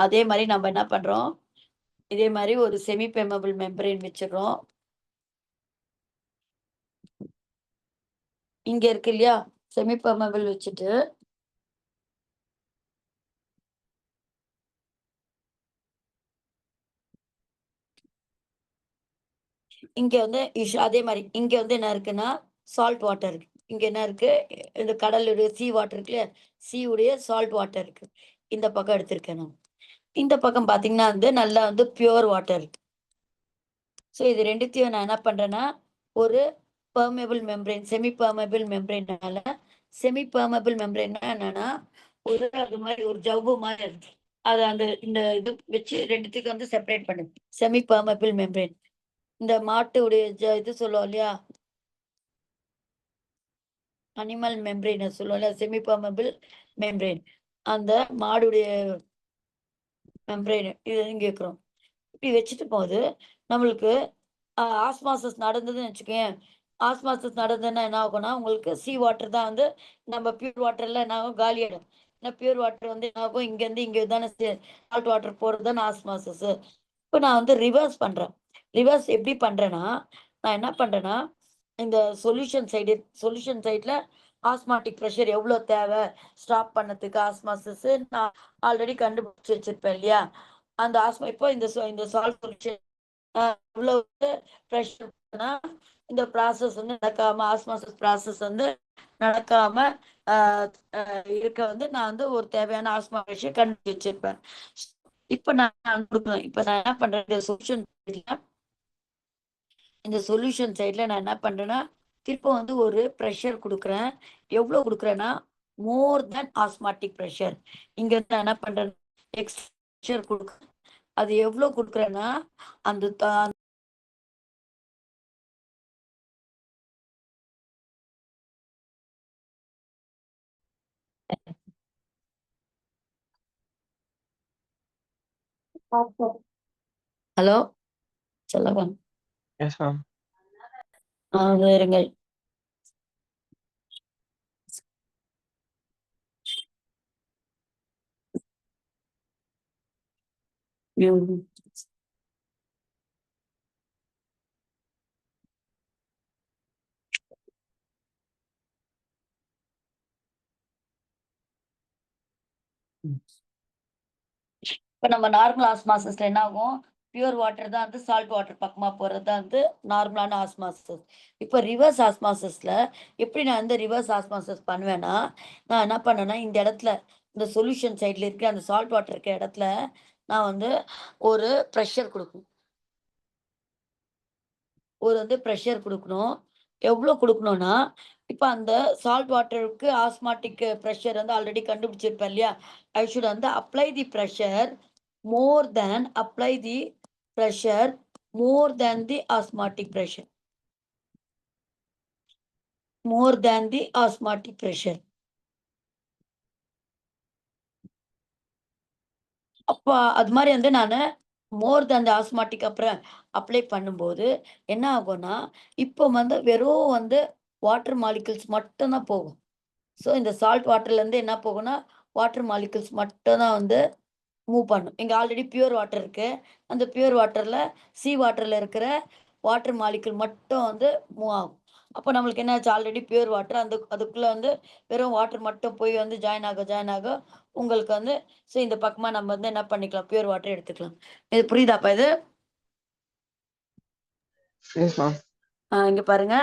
அதே மாதிரி நம்ம என்ன பண்றோம்? இதே மாதிரி ஒரு செமி பெர்மபிள் மெம்பரேன் வச்சிடறோம். இங்க இருக்கு இல்லையா? செமி பெர்மபிள் வச்சுட்டு இங்க வந்து அதே மாதிரி இங்க வந்து என்ன இருக்குன்னா சால்ட் வாட்டர் இருக்கு. இங்க என்ன இருக்கு? இந்த கடலுடைய சீ வாட்டர் இருக்குல்ல, சீ உடைய சால்ட் வாட்டர் இருக்கு. இந்த பக்கம் எடுத்திருக்கேன் நான். இந்த பக்கம் பாத்தீங்கன்னா வந்து நல்லா வந்து பியூர் வாட்டர் இருக்கு. ஸோ இது ரெண்டுத்தையும் நான் என்ன பண்றேன்னா ஒரு பெர்மபிள் மெம்பரேன், செமி பெர்மபிள் மெம்பரேனால செமி பெர்மபிள் மெம்பரேன்னா என்னன்னா ஒரு அது மாதிரி ஒரு ஜவ்வு மாதிரி இருக்கு. அது அந்த இந்த இது வச்சு ரெண்டுத்துக்கும் வந்து செப்பரேட் பண்ணுது செமி பெர்மபிள் மெம்பரேன். இந்த மாட்டுடைய இது சொல்லுவோம் இல்லையா? அனிமல் மெம்பரேன் சொல்லுவோம்ல, செமி பெர்மபிள் மெம்பரேன். அந்த மாடுடைய மெம்பரேன் இது இங்க இருக்கிறோம். இப்படி வச்சுட்டு போது நம்மளுக்கு ஆஸ்மாசஸ் நடந்ததுன்னு வச்சுக்கேன். ஆஸ்மாசஸ் நடந்ததுன்னா என்ன ஆகும்னா உங்களுக்கு சீ வாட்டர் தான் வந்து நம்ம பியூர் வாட்டர்ல என்ன ஆகும்? காலியாயிடும். ஏன்னா பியூர் வாட்டர் வந்து என்ன ஆகும்? இங்கேருந்து இங்கே தானே சால்ட் வாட்டர் போகிறது தானே ஆஸ்மாசஸ். இப்போ நான் வந்து ரிவர்ஸ் பண்றேன். ரிவர்ஸ் எப்படி பண்றேன்னா நான் என்ன பண்றேன்னா இந்த சொல்யூஷன் சைடில் ஆஸ்மாட்டிக் ப்ரெஷர் எவ்வளோ தேவை ஸ்டாப் பண்ணதுக்கு ஆஸ்மாசஸ் நான் ஆல்ரெடி கண்டுபிடிச்சி வச்சிருப்பேன் இல்லையா? அந்த ஆஸ்மா இப்போ இந்த சால்ட் சொல்யூஷன் இவ்வளவு ப்ரெஷர் பண்ணா இந்த ப்ராசஸ் வந்து நடக்காம ஆஸ்மாசஸ் ப்ராசஸ் வந்து நடக்காம இருக்க வந்து நான் வந்து ஒரு தேவையான ஆஸ்மா ப்ரெஷர் கண்டுபிடிச்சு வச்சிருப்பேன். இப்ப நான் கொடுக்கணும். இப்ப நான் என்ன பண்றேன்? இந்த சொல்யூஷன் சைட்ல நான் என்ன பண்றேன்னா திருப்ப வந்து ஒரு ப்ரெஷர் கொடுக்குறேன். எவ்வளவு கொடுக்குறேன்னா மோர் தென் ஆஸ்மாட்டிக் ப்ரெஷர். இங்க வந்து நான் என்ன பண்றேன்? எக்ஸ்ட்ரா ப்ரெஷர் கொடுக்குறேன். அது எவ்வளவு கொடுக்குறேன்னா அந்த ஹலோ சொல்லவன். Yes ma'am. இருங்கள். இப்ப நம்ம நார்மல் ஆஸ்மாசஸ்ல என்ன ஆகும்? பியூர் வாட்டர் தான் வந்து சால்ட் வாட்டர் பக்கமா போறது தான் வந்து நார்மலான ஆஸ்மாசஸ். இப்போ ரிவர்ஸ் ஆஸ்மாசஸ்ல எப்படி நான் வந்து ரிவர்ஸ் ஆஸ்மாசஸ் பண்ணுவேன்னா நான் என்ன பண்ணேன்னா இந்த இடத்துல இந்த சொல்யூஷன் சைட்ல இருக்க அந்த சால்ட் வாட்டர் இருக்க இடத்துல நான் வந்து ஒரு ப்ரெஷர் கொடுக்கணும். ஒரு வந்து ப்ரெஷர் கொடுக்கணும். எவ்வளோ குடுக்கணும்னா, இப்ப அந்த சால்ட் வாட்டருக்கு ஆஸ்மாட்டிக் பிரஷர் வந்து ஆல்ரெடி கண்டுபிடிச்சிருப்பேன் இல்லையா? ஐ ஷுட் வந்து அப்ளை தி பிரஷர் அப்ளை தி பிரஷர் மோர் தேன் தி ஆஸ்மாட்டிக் பிரஷர். மோர் தேன் தி ஆஸ்மாட்டிக் பிரஷர். அப்ப அது மாரி வந்து நானு மோர் தேன் தி ஆஸ்மாட்டிக் அப்புறம் அப்ளை பண்ணும்போது என்ன ஆகும்னா, இப்போ வந்து வெறும் வந்து வாட்டர் மாலிக்யூல்ஸ் மட்டும் தான் போகும். ஸோ இந்த சால்ட் வாட்டர்லேருந்து என்ன போகும்னா, வாட்டர் மாலிக்யூல்ஸ் மட்டும் தான் வந்து மூவ் பண்ணும். இங்க ஆல்ரெடி பியூர் வாட்டர் இருக்கு. அந்த பியூர் வாட்டர்ல வாட்டர்ல இருக்கிற வாட்டர் மாலிக்யூல் மட்டும் வந்து மூவ் ஆகும். அப்போ நம்மளுக்கு என்ன ஆச்சு? ஆல்ரெடி பியூர் வாட்டர் அதுக்குள்ள வந்து வெறும் வாட்டர் மட்டும் போய் வந்து ஜாயின் ஆக உங்களுக்கு வந்து இந்த பக்கமா நம்ம வந்து என்ன பண்ணிக்கலாம்? பியூர் வாட்டர் எடுத்துக்கலாம். இது புரியுதாப்பா இது? Yes, ma'am. இங்க பாருங்க.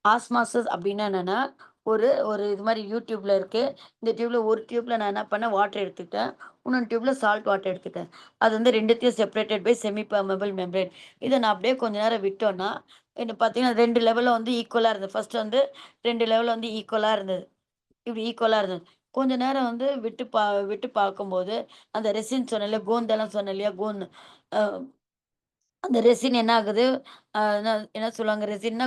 ஆஸ்மாசிஸ் அப்டின்னா என்னன்னா, ஒரு ஒரு இது மாரி YouTubeல இருக்கு. இந்த ஒரு டியூப்ல நான் என்ன பண்ணேன், வாட்டர் எடுத்துக்கிட்டேன். இன்னொன்னு டியூப்ல சால்ட் வாட்டர் எடுத்துக்கிட்டேன். அது வந்து 2த்தையும் செப்பரேட்டட் பை செமி பெர்மெபிள் மெம்பரேன். இத நான் அப்படியே கொஞ்ச நேரம் விட்டோம்னா, என்ன பார்த்தீங்கன்னா 2 லெவல்ல வந்து ஈக்குவலா இருந்தது. ஃபர்ஸ்ட் வந்து 2 லெவல்ல வந்து ஈக்குவலா இருந்தது. இப்படி ஈக்குவலா இருந்தது. கொஞ்ச நேரம் வந்து விட்டு பார்க்கும்போது, அந்த ரெசின் சொன்னேன்ல, கோந்தெல்லாம் சொன்னேன் இல்லையா? அ அந்த ரெசின் என்ன ஆகுது? என்ன என்ன சொல்லுவாங்க? ரெசின்னா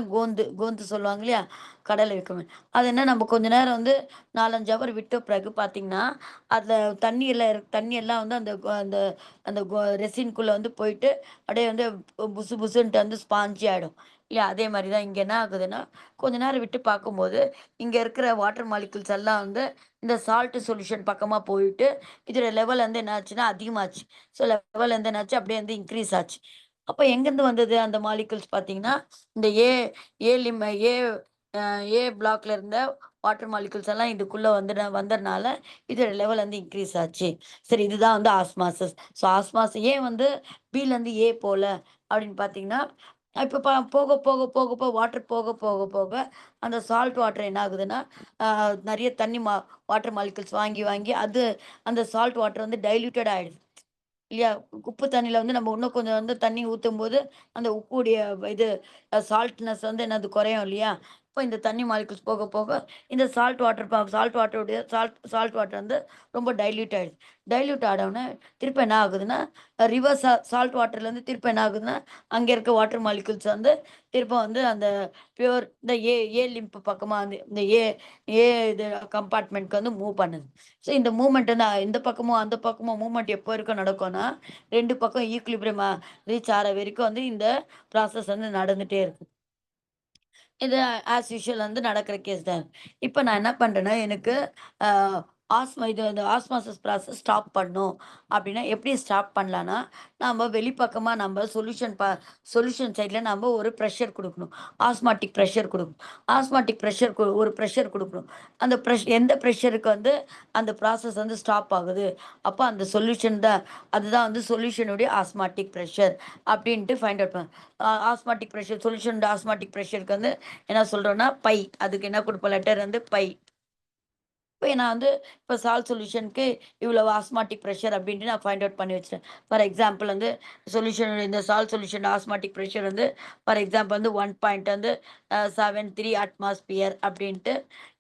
கோந்து சொல்லுவாங்க இல்லையா? கடலை வைக்கோல். அது என்ன நம்ம கொஞ்ச நேரம் வந்து 4, 5 ஹவர் விட்ட பிறகு பார்த்தீங்கன்னா, அதில தண்ணி எல்லாம் வந்து அந்த அந்த ரெசின்குள்ள வந்து போயிட்டு, அப்படியே வந்து புசு புசுன்ட்டு வந்து ஸ்பான்ஜி ஆயிடும். இல்லையா? அதே மாரி தான் இங்க என்ன ஆகுதுன்னா, கொஞ்ச நேரம் விட்டு பார்க்கும்போது, இங்க இருக்கிற வாட்டர் மாலிக்யூல்ஸ் எல்லாம் வந்து இந்த சால்ட் சொல்யூஷன் பக்கமா போயிட்டு, இதோட லெவல் வந்து என்ன ஆச்சுன்னா அதிகமாச்சு. ஸோ லெவல் வந்து என்னாச்சு? அப்படியே வந்து இன்கிரீஸ் ஆச்சு. அப்ப எங்கேருந்து வந்தது அந்த மாலிக்யூல்ஸ் பார்த்தீங்கன்னா, இந்த ஏ லிம் ஏ அ ஏ பிளாக்ல இருந்த வாட்டர் மாலிக்யூல்ஸ் எல்லாம் இதுக்குள்ள வந்ததுனால, இதோட லெவல் வந்து இன்கிரீஸ் ஆச்சு. சரி இதுதான் வந்து ஆஸ்மாசிஸ். ஸோ ஏன் வந்து பிலருந்து ஏ போல அப்படின்னு பார்த்தீங்கன்னா, இப்ப போக போக போக போக வாட்டர் போக போக போக அந்த சால்ட் வாட்டர் என்ன ஆகுதுன்னா, அ நெறைய தண்ணி வாட்டர் மாலிக்யூல்ஸ் வாங்கி வாங்கி அந்த சால்ட் வாட்டர் வந்து டைல்யூட்டட் ஆயிடுது. இல்லையா? உப்பு தண்ணீல வந்து நம்ம இன்னும் கொஞ்சம் வந்து தண்ணி ஊத்தும்போது, அந்த உப்புடைய இது சால்ட்னஸ் வந்து என்னது குறையும் இல்லையா? இப்போ இந்த தண்ணி மாலிக்யூல்ஸ் போக போக இந்த சால்ட் வாட்டருடைய சால்ட் வாட்டர் வந்து ரொம்ப டைல்யூட் ஆயிடுது. டைல்யூட் ஆனோனே திருப்பி என்ன ஆகுதுன்னா, ரிவர்ஸா சால்ட் வாட்டர்லேருந்து திருப்பி என்ன ஆகுதுன்னா, அங்க இருக்க வாட்டர் மாலிக்யூல்ஸ் வந்து திரும்ப வந்து அந்த இந்த ஏ லிம்ப் பக்கமா வந்து இந்த ஏ இது கம்பார்ட்மெண்ட்க்கு வந்து மூவ் பண்ணுது. ஸோ இந்த மூவ்மெண்ட் வந்து இந்த பக்கமும், அந்த பக்கமும் மூவ்மெண்ட் எப்போ வரைக்கும் நடக்கும்னா, 2 பக்கம் ஈக்விலிபிரியம் ரீச் ஆற வரைக்கும் வந்து இந்த ப்ராசஸ் வந்து நடந்துட்டே இருக்கும். இது யூசுவல் வந்து நடக்கிற கேஸ் தான். இப்ப நான் என்ன பண்றேன்னா, எனக்கு அ இந்த ஆஸ்மாசிஸ் ப்ராசஸ் ஸ்டாப் பண்ணும் அப்டின்னா, எப்படி ஸ்டாப் பண்ணலான்னா, நம்ப வெளிப்பக்கமா சொல்யூஷன் சைட்ல நம்ப ஒரு பிரஷர் குடுக்கணும். ஆஸ்மாட்டிக் பிரஷர் குடுக்கணும். ஆஸ்மாட்டிக் பிரஷர் ஒரு பிரஷர் குடுக்கணும். அந்த எந்த பிரஷருக்கு வந்து அந்த ப்ராசஸ் வந்து ஸ்டாப் ஆகுது. அப்ப அந்த சொல்யூஷன் தான் அதுதான் வந்து சொல்யூஷனுடைய ஆஸ்மாட்டிக் பிரஷர் அப்டின்ட்டு find out osmotic pressure osmotic பிரஷருக்கு வந்து என்ன சொல்றோம்னா, பை. அதுக்கு என்ன குடுப்போம் லெட்டர் வந்து பை. இப்ப நான் வந்து இப்ப சொல்யூஷனுக்கு இவ்வளவு ஆஸ்மாட்டிக் பிரஷர் அப்டின்ட்டு நான் ஃபைண்ட் அவுட் பண்ணி வச்சுட்டேன். ஃபார் எக்ஸாம்பிள் வந்து இந்த சொல்யூஷன் ஆஸ்மாட்டிக் பிரஷர் வந்து ஃபார் எக்ஸாம்பிள் வந்து 1 வந்து 73 அட்மாஸ்பியர் அப்டின்ட்டு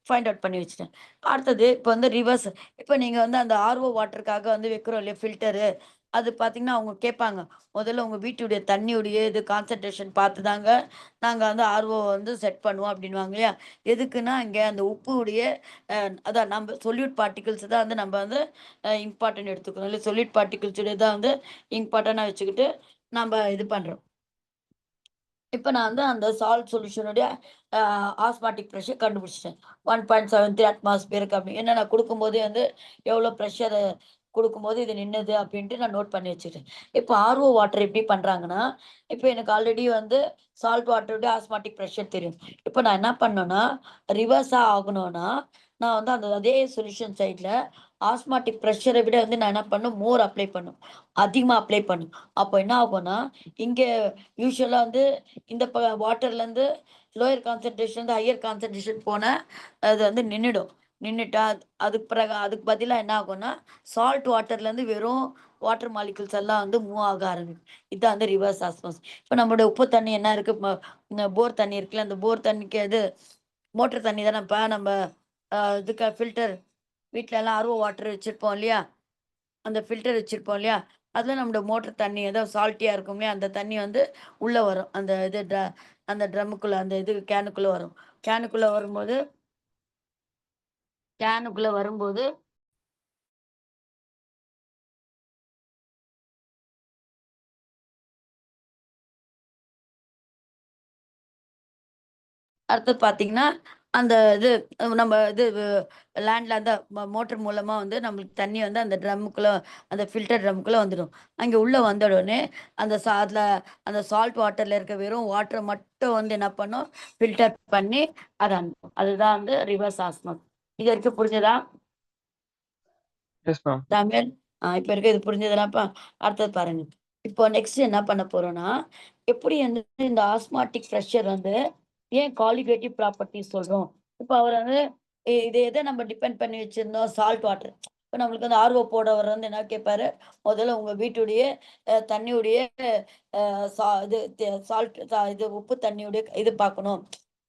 ஃபைண்ட் அவுட் பண்ணி வச்சுட்டேன். அடுத்தது இப்ப வந்து ரிவர்ஸ் இப்ப நீங்க வந்து அந்த வாட்டருக்காக வந்து வைக்கிறோம் இல்லையா ஃபில்டரு. அது பார்த்தீங்கன்னா, அவங்க கேட்பாங்க. முதல்ல உங்க வீட்டுடைய தண்ணியுடைய இது கான்சன்ட்ரேஷன் பார்த்து தாங்க நாங்க வந்து வந்து செட் பண்ணுவோம் அப்டின்னுவாங்க இல்லையா? எதுக்குன்னா, இங்க அந்த உப்புடைய அதான் நம்ம சொல்யூட் பார்ட்டிகிள்ஸ் தான் வந்து நம்ம வந்து இம்பார்ட்டன்ட் எடுத்துக்கணும். இல்ல சொல்யூட் பார்ட்டிகிள்ஸுடைய தான் வந்து இம்பார்ட்டன்ட்டா வச்சுக்கிட்டு நம்ப இது பண்றோம். இப்ப நான் வந்து அந்த சொல்யூஷனுடைய அ ஆஸ்மாட்டிக் பிரஷர் கண்டுபிடிச்சுட்டேன். 1.73 அட்மாஸ்பியருக்கு அப்படி. ஏன்னா நான் குடுக்கும்போதே வந்து எவ்வளோ பிரஷர் குடுக்கும்போது இது நின்னது அப்படின்ட்டு நான் நோட் பண்ணி வச்சுட்டேன். இப்ப வாட்டர் எப்படி பண்றாங்கன்னா, இப்ப எனக்கு ஆல்ரெடி வந்து சால்ட் வாட்டருடைய ஆஸ்மாட்டிக் பிரஷர் தெரியும். இப்ப நான் என்ன பண்ணேன்னா, ரிவர்ஸா ஆகணும்னா, நான் வந்து அதே சொல்யூஷன் சைட்ல ஆஸ்மாட்டிக் பிரஷர விட வந்து நான் என்ன பண்ணணும், மோர் அப்ளை பண்ணணும். அதிகமா அப்ளை பண்ணணும். அப்போ என்ன ஆகும்னா, இங்க யூசுவலா வந்து இந்த வாட்டர்லேருந்து லோயர் கான்சன்ட்ரேஷன்லேருந்து ஹையர் கான்சன்ட்ரேஷன் போனா, அது வந்து நின்னுடும். நின்னுட்டா அதுக்கு பதிலா என்ன ஆகும்னா சால்ட் வாட்டர்லேருந்து வெறும் வாட்டர் மாலிகுல்ஸ் எல்லாம் வந்து மூவ் ஆக ஆரம்பிக்கும். இதான் வந்து ரிவர்ஸ் ஆஸ்மோசிஸ். இப்போ நம்மளோட உப்பு தண்ணி என்ன இருக்கு, போர் தண்ணி இருக்குல்ல, அந்த போர் தண்ணிக்கு எது மோட்டர் தண்ணி தானே. இப்போ நம்ம இதுக்கு ஃபில்டர் வீட்டில எல்லாம் ஆர்ஓ வாட்டர் வச்சிருப்போம் இல்லையா, அந்த ஃபில்டர் வச்சிருப்போம் இல்லையா, அதில் நம்மளோட மோட்டர் தண்ணி ஏதோ சால்ட்டியாக இருக்கும் இல்லையா, அந்த தண்ணி வந்து உள்ளே வரும். அந்த இது அந்த ட்ரம்முக்குள்ளே அந்த இது கேனுக்குள்ளே வரும். கேனுக்குள்ளே வரும்போது கேனுக்குள்ளே வரும்போது அடுத்தது பார்த்தீங்கன்னா, அந்த இது நம்ம இது லேண்ட்ல அந்த மோட்டர் மூலமா வந்து நம்மளுக்கு தண்ணி வந்து அந்த ட்ரம்முக்குள்ள அந்த ஃபில்டர் ட்ரம்முக்குள்ள வந்துடும். அங்கே உள்ள வந்த உடனே அதில் அந்த சால்ட் வாட்டர்ல இருக்க வெறும் வாட்டரை மட்டும் வந்து என்ன பண்ணும், ஃபில்டர் பண்ணி அதை அனுப்பும். அதுதான் வந்து ரிவர்ஸ் ஆஸ்மோஸ். இது வரைக்கும் புரிஞ்சதா எஸ் மேம். தமிழ்? இப்போ இருக்க இது புரிஞ்சதுனாப்பா. அடுத்தது பாருங்க. இப்போ நெக்ஸ்ட் என்ன பண்ண போறோம்னா, எப்படி வந்து இந்த ஆஸ்மாட்டிக் ப்ரெஷர் வந்து ஏன் காலிகேட்டிவ் ப்ராப்பர்ட்டிஸ் சொல்றோம். இப்போ அவர் வந்து இது எதை நம்ம டிபெண்ட் பண்ணி வச்சிருந்தோம், சால்ட் வாட்டர். இப்போ நம்மளுக்கு வந்து ஆர்ஓ போடவர் வந்து என்ன கேட்பாரு, முதல்ல உங்க வீட்டுடைய தண்ணியுடைய இது சால்ட் இது உப்பு தண்ணியுடைய இது பார்க்கணும்.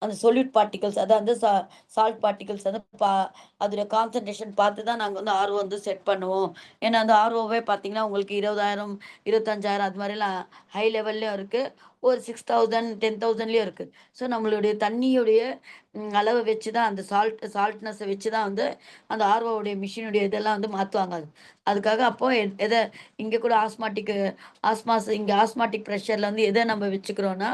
அந்த சொல்யூட் பார்ட்டிகல்ஸ் அதான் வந்து சால்ட் பார்ட்டிகல்ஸ் வந்து அதோட கான்சன்ட்ரேஷன் பார்த்து தான் நாங்கள் வந்து ஆர்ஓ வந்து செட் பண்ணுவோம். ஏன்னா அந்த ஆர்ஓவே பார்த்தீங்கன்னா உங்களுக்கு 20,000 25,000 அது மாதிரிலாம் ஹை லெவல்லையும் இருக்குது, ஒரு 6,000 10,000லேயும் இருக்குது. ஸோ நம்மளுடைய தண்ணியுடைய அளவை வச்சு தான் அந்த சால்ட்னஸை வச்சு தான் வந்து அந்த ஆர்ஓவுடைய மிஷினுடைய இதெல்லாம் வந்து மாற்றுவாங்க. அதுக்காக அப்போ எதை இங்கே கூட இங்கே ஆஸ்மாட்டிக் ப்ரெஷரில் வந்து எதை நம்ம வச்சுக்கிறோன்னா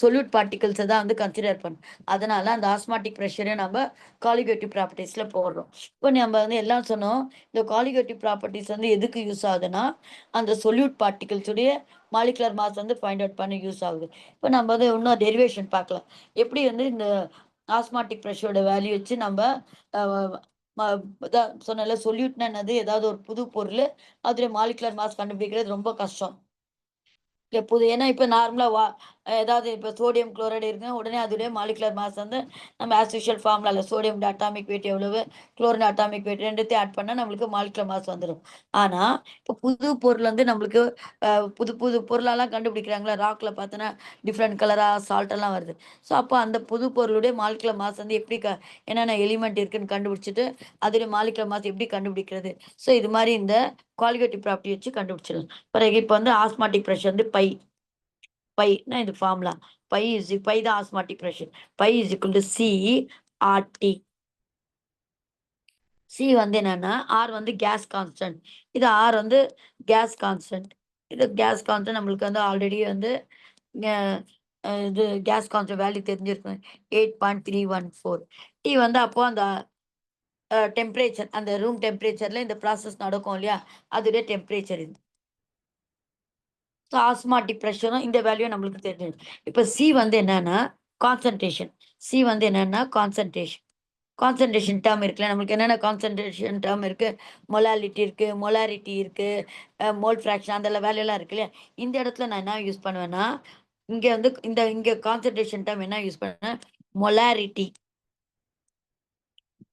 சொல்யூட் பார்ட்டிகல்ஸை தான் வந்து கன்சிடர் பண்ணும். அதனால அந்த ஆஸ்மாட்டிக் ப்ரெஷரை நம்ம காலிகேட்டிவ் ப்ராப்பர்ட்டிஸில் போடுறோம். இப்போ நம்ம வந்து எல்லாம் சொன்னோம், இந்த காலிகேட்டிவ் ப்ராப்பர்ட்டிஸ் வந்து எதுக்கு யூஸ் ஆகுதுன்னா அந்த சொல்யூட் பார்ட்டிகல்ஸுடைய மாலிகுலர் மாஸ் வந்து ஃபைண்ட் அவுட் பண்ண யூஸ் ஆகுது. இப்போ நம்ம வந்து இன்னும் டெரிவேஷன் பார்க்கலாம். எப்படி வந்து இந்த ஆஸ்மாட்டிக் ப்ரெஷரோட வேல்யூ வச்சு நம்ம சொன்னல சொல்யூட்னா என்னது, ஏதாவது ஒரு புது பொருள் அதோடைய மாலிகுலர் மாஸ் கண்டுபிடிக்கிறது ரொம்ப கஷ்டம். புது ஏன்னா இப்போ நார்மலாக ஏதாவது இப்போ சோடியம் குளோரைடு இருக்குன்னா உடனே அதோடைய மாலிகுலர் மாஸ் வந்து நம்ம ஆஸ் யூஷுவல் ஃபார்முலால சோடியம் அட்டாமிக் வெயிட் எவ்வளவு, குளோரின் அட்டாமிக் வெயிட் ரெண்டுத்தையும் ஆட் பண்ணால் நம்மளுக்கு மாலிகுலர் மாஸ் வந்துடும். ஆனால் இப்போ புது பொருள் வந்து நம்மளுக்கு புது புது பொருளெல்லாம் கண்டுபிடிக்கிறாங்களா, ராக்ல பார்த்தோன்னா டிஃப்ரெண்ட் கலராக சால்ட்டெல்லாம் வருது. ஸோ அப்போ அந்த புது பொருளுடைய மாலிகுலர் மாஸ் வந்து எப்படி என்னென்ன எலிமெண்ட் இருக்குன்னு கண்டுபிடிச்சிட்டு அதோடைய மாலிகுலர் மாஸ் எப்படி கண்டுபிடிக்கிறது. ஸோ இது மாதிரி இந்த குவாலிகேட்டிவ் ப்ராப்பர்ட்டி வச்சு கண்டுபிடிச்சிடலாம். பிறகு இப்போ வந்து ஆஸ்மாட்டிக் ப்ரெஷர் வந்து பைனா இது ஃபார்முலா. பை தான் osmotic pressure. Pi is equal to C RT. C வந்து என்னன்னா ஆர் வந்து கேஸ் கான்ஸ்டன்ட், இது ஆர் வந்து கேஸ் கான்ஸ்டன்ட். இது கேஸ் கான்ஸ்டன்ட் நம்மளுக்கு வந்து ஆல்ரெடி வந்து இது கேஸ் கான்ஸ்டன்ட் வேல்யூ தெரிஞ்சிருக்கும் 8.314. டி வந்து அப்போ அந்த டெம்பரேச்சர், அந்த ரூம் டெம்பரேச்சர்ல இந்த ப்ராசஸ் நடக்கும் இல்லையா, அதுடைய டெம்பரேச்சர் இது. ஸோ ஆஸ்மாட்டிக் ப்ரெஷரும் இந்த வேல்யூ நம்மளுக்கு தெரிஞ்சது. இப்போ சி வந்து என்னன்னா கான்சன்ட்ரேஷன். சி வந்து என்னன்னா கான்சன்ட்ரேஷன் டேர்ம் இருக்குல்ல, நம்மளுக்கு என்னென்ன கான்சன்ட்ரேஷன் டேர்ம் இருக்கு, மொலாரிட்டி இருக்கு, மோல் ஃப்ராக்ஷன் அந்த வேல்யூலாம் இருக்கு இல்லையா. இந்த இடத்துல நான் என்ன யூஸ் பண்ணுவேன்னா, இங்க வந்து இங்க கான்சன்ட்ரேஷன் டேர்ம் என்ன யூஸ் பண்ணுவேன், மொலாரிட்டி.